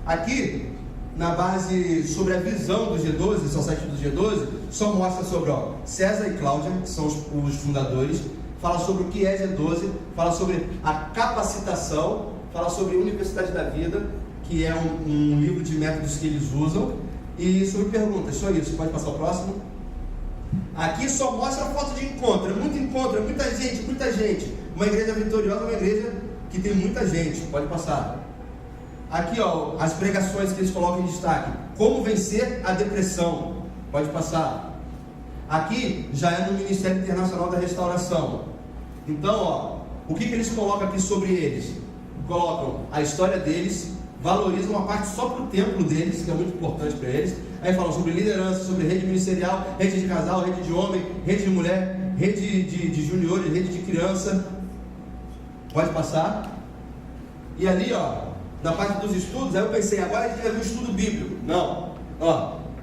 Aqui, na base sobre a visão do G12, esse é o site do G12, só mostra sobre César e Cláudia, que são os fundadores, fala sobre o que é G12, fala sobre a capacitação, fala sobre a Universidade da Vida, que é um livro de métodos que eles usam, e sobre perguntas, só isso. Pode passar o próximo. Aqui só mostra a foto de encontro, é muita gente. Uma igreja vitoriosa, uma igreja que tem muita gente. Pode passar. Aqui, as pregações que eles colocam em destaque. Como vencer a depressão. Pode passar. Aqui já é no Ministério Internacional da Restauração. Então, o que eles colocam aqui sobre eles? Colocam a história deles, valorizam uma parte só para o templo deles, que é muito importante para eles. Aí falam sobre liderança, sobre rede ministerial, rede de casal, rede de homem, rede de mulher, rede de juniores, rede de criança. Pode passar. E ali, na parte dos estudos, aí eu pensei, agora a gente vai ver o estudo bíblico. Não,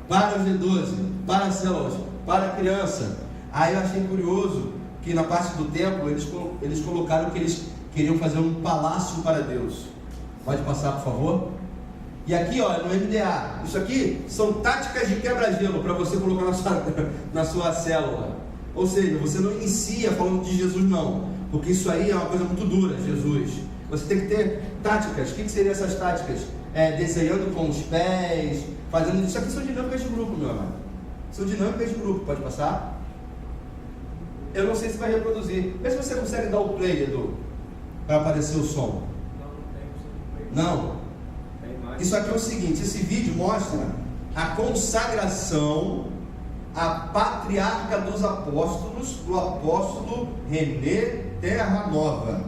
para o G12, para as células, para a criança. Aí eu achei curioso que na parte do templo eles colocaram que eles queriam fazer um palácio para Deus. Pode passar, por favor. E aqui, no MDA, isso aqui são táticas de quebra-gelo para você colocar na sua célula. Ou seja, você não inicia falando de Jesus, não, porque isso aí é uma coisa muito dura, Jesus. Você tem que ter táticas. O que seriam essas táticas? Desenhando com os pés, fazendo... Isso aqui são dinâmicas de grupo, meu amado. São dinâmicas de grupo. Pode passar? Eu não sei se vai reproduzir. Vê se você consegue dar o play, Edu, para aparecer o som. Não. Isso aqui é o seguinte, esse vídeo mostra a consagração à patriarca dos apóstolos, do apóstolo René Terra Nova.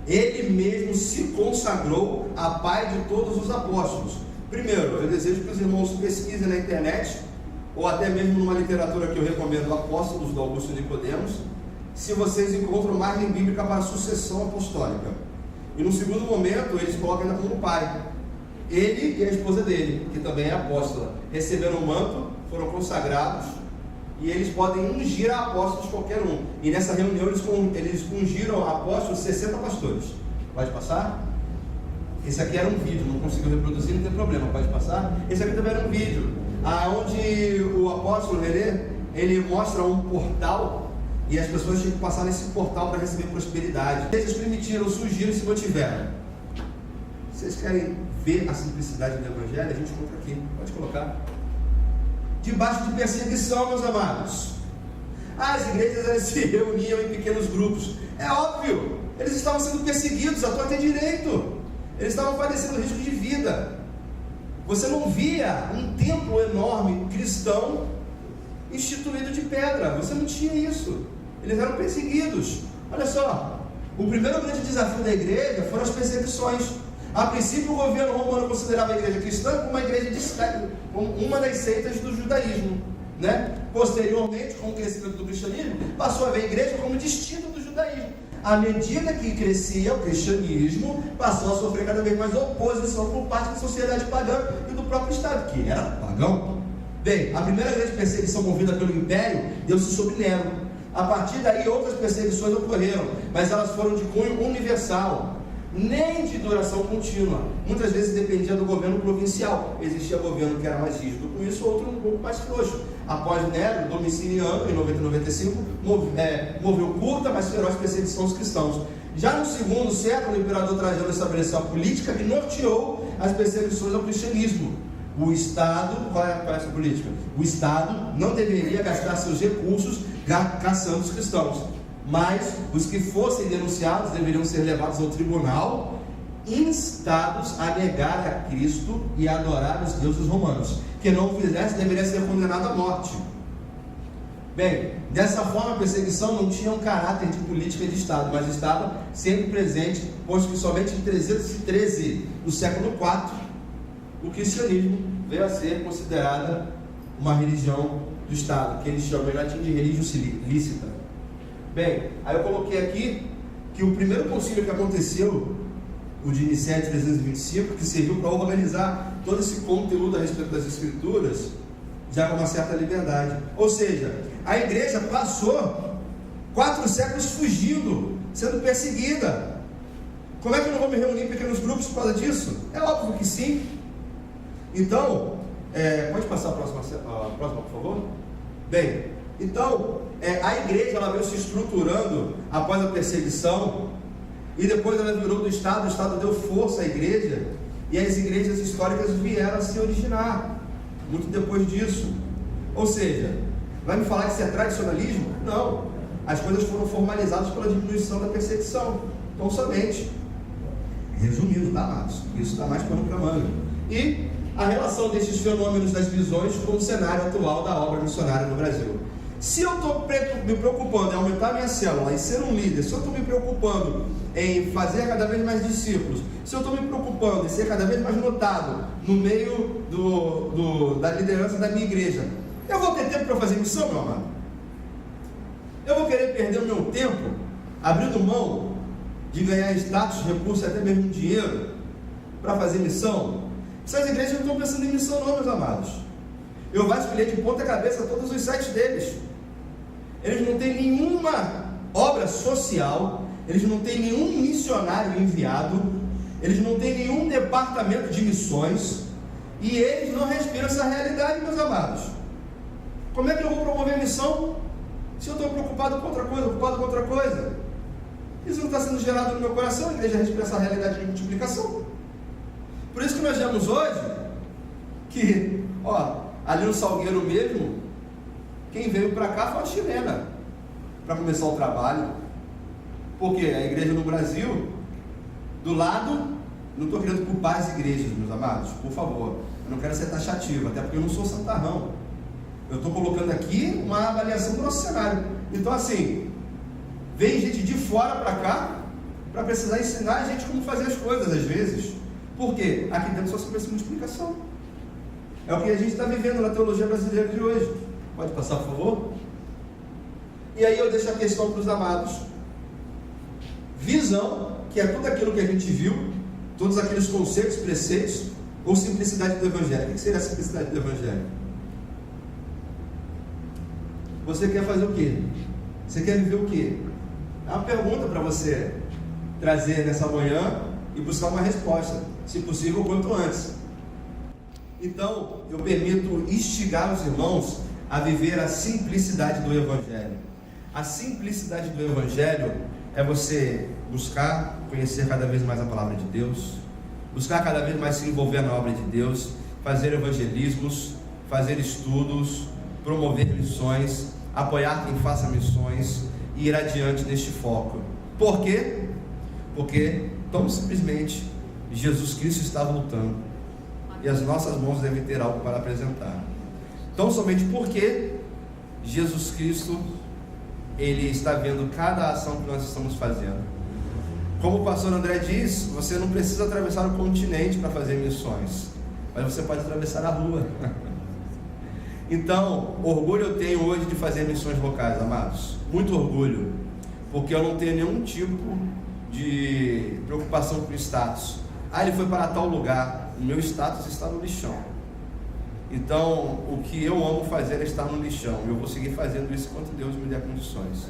Ele mesmo se consagrou a pai de todos os apóstolos. Primeiro, eu desejo que os irmãos pesquisem na internet, ou até mesmo numa literatura que eu recomendo, Apóstolos, do Augusto Nicodemos, se vocês encontram margem bíblica para a sucessão apostólica. E no segundo momento, eles colocam ainda como pai. Ele e a esposa dele, que também é apóstola, receberam o manto, foram consagrados, e eles podem ungir a apóstolos qualquer um. E nessa reunião eles ungiram a apóstolos 60 pastores. Pode passar? Esse aqui era um vídeo, não conseguiu reproduzir, não tem problema, pode passar? Esse aqui também era um vídeo, onde o apóstolo René, ele mostra um portal, e as pessoas tinham que passar nesse portal para receber prosperidade. Eles permitiram, surgiram e se mantiveram. Vocês querem ver a simplicidade do Evangelho? A gente encontra aqui, pode colocar. Debaixo de perseguição, meus amados. As igrejas elas se reuniam em pequenos grupos. É óbvio, eles estavam sendo perseguidos, a torta é direito. Eles estavam padecendo risco de vida. Você não via um templo enorme cristão instituído de pedra. Você não tinha isso. Eles eram perseguidos. Olha só, o primeiro grande desafio da igreja foram as perseguições. A princípio, o governo romano considerava a igreja cristã como uma igreja como uma das seitas do judaísmo, né? Posteriormente, com o crescimento do cristianismo, passou a ver a igreja como distinta do judaísmo. À medida que crescia o cristianismo, passou a sofrer cada vez mais oposição por parte da sociedade pagã e do próprio Estado, que era pagão. Bem, a primeira grande perseguição movida pelo Império deu-se sobre Nero. A partir daí, outras perseguições ocorreram, mas elas foram de cunho universal, nem de duração contínua. Muitas vezes dependia do governo provincial. Existia governo que era mais rígido com isso, outro um pouco mais frouxo. Após Nero, Domiciano, em 90 e 95, moveu curta, mas feroz perseguição aos cristãos. Já no segundo século, o imperador Trajano estabeleceu a política que norteou as perseguições ao cristianismo. O Estado, qual é essa política? O Estado não deveria gastar seus recursos caçando os cristãos. mas os que fossem denunciados deveriam ser levados ao tribunal, instados a negar a Cristo e a adorar os deuses romanos. Quem não o fizesse deveria ser condenado à morte. Bem, dessa forma a perseguição não tinha um caráter de política de Estado, mas estava sempre presente, pois que somente em 313, no século IV, o cristianismo veio a ser considerada uma religião do Estado, que eles chamam em latim de religião lícita. Bem, aí eu coloquei aqui que o primeiro concílio que aconteceu, o de Nicéia 325, que serviu para organizar todo esse conteúdo a respeito das Escrituras, já com uma certa liberdade. Ou seja, a igreja passou 4 séculos fugindo, sendo perseguida. Como é que eu não vou me reunir em pequenos grupos por causa disso? É óbvio que sim. Então, pode passar a próxima, por favor? Bem, então, a igreja ela veio se estruturando após a perseguição, e depois ela virou do Estado, o Estado deu força à igreja, e as igrejas históricas vieram a se originar muito depois disso. Ou seja, vai me falar que isso é tradicionalismo? Não, as coisas foram formalizadas pela diminuição da perseguição, tão somente. Resumindo, tá, amados? Isso dá mais pano para manga. E a relação desses fenômenos das visões com o cenário atual da obra missionária no Brasil. Se eu estou me preocupando em aumentar minha célula, em ser um líder, se eu estou me preocupando em fazer cada vez mais discípulos, se eu estou me preocupando em ser cada vez mais notado no meio da liderança da minha igreja, eu vou ter tempo para fazer missão, meu amado? Eu vou querer perder o meu tempo abrindo mão de ganhar status, recursos, até mesmo dinheiro para fazer missão? Essas igrejas não estão pensando em missão não, meus amados. Eu vasculhei de ponta cabeça todos os sites deles. Eles não têm nenhuma obra social, eles não têm nenhum missionário enviado, eles não têm nenhum departamento de missões, e eles não respiram essa realidade, meus amados. Como é que eu vou promover missão se eu estou preocupado com outra coisa, ocupado com outra coisa? Isso não está sendo gerado no meu coração. A igreja respira essa realidade de multiplicação. Por isso que nós vemos hoje que, ali no Salgueiro mesmo, quem veio para cá foi a chilena para começar o trabalho. Porque a igreja no Brasil, do lado, não estou querendo culpar as igrejas, meus amados, por favor, eu não quero ser taxativo, até porque eu não sou santarrão. Eu estou colocando aqui uma avaliação do nosso cenário. Então, assim, vem gente de fora para cá para precisar ensinar a gente como fazer as coisas às vezes. Por quê? Aqui dentro só se pensa em multiplicação. É o que a gente está vivendo na teologia brasileira de hoje. Pode passar, por favor? E aí eu deixo a questão para os amados. Visão, que é tudo aquilo que a gente viu, todos aqueles conceitos, preceitos, ou simplicidade do Evangelho. O que seria a simplicidade do Evangelho? Você quer fazer o quê? Você quer viver o quê? É uma pergunta para você trazer nessa manhã e buscar uma resposta, se possível, quanto antes. Então, eu permito instigar os irmãos a viver a simplicidade do Evangelho. A simplicidade do Evangelho é você buscar conhecer cada vez mais a palavra de Deus, buscar cada vez mais se envolver na obra de Deus, fazer evangelismos, fazer estudos, promover missões, apoiar quem faça missões e ir adiante neste foco. Por quê? Porque, tão simplesmente, Jesus Cristo está voltando e as nossas mãos devem ter algo para apresentar. Tão somente porque Jesus Cristo, Ele está vendo cada ação que nós estamos fazendo. Como o pastor André diz, você não precisa atravessar o continente para fazer missões, mas você pode atravessar a rua. Então, orgulho eu tenho hoje de fazer missões locais, amados. Muito orgulho, porque eu não tenho nenhum tipo de preocupação com o status. Ele foi para tal lugar, o meu status está no lixão. Então, o que eu amo fazer é estar no lixão. Eu vou seguir fazendo isso enquanto Deus me der condições.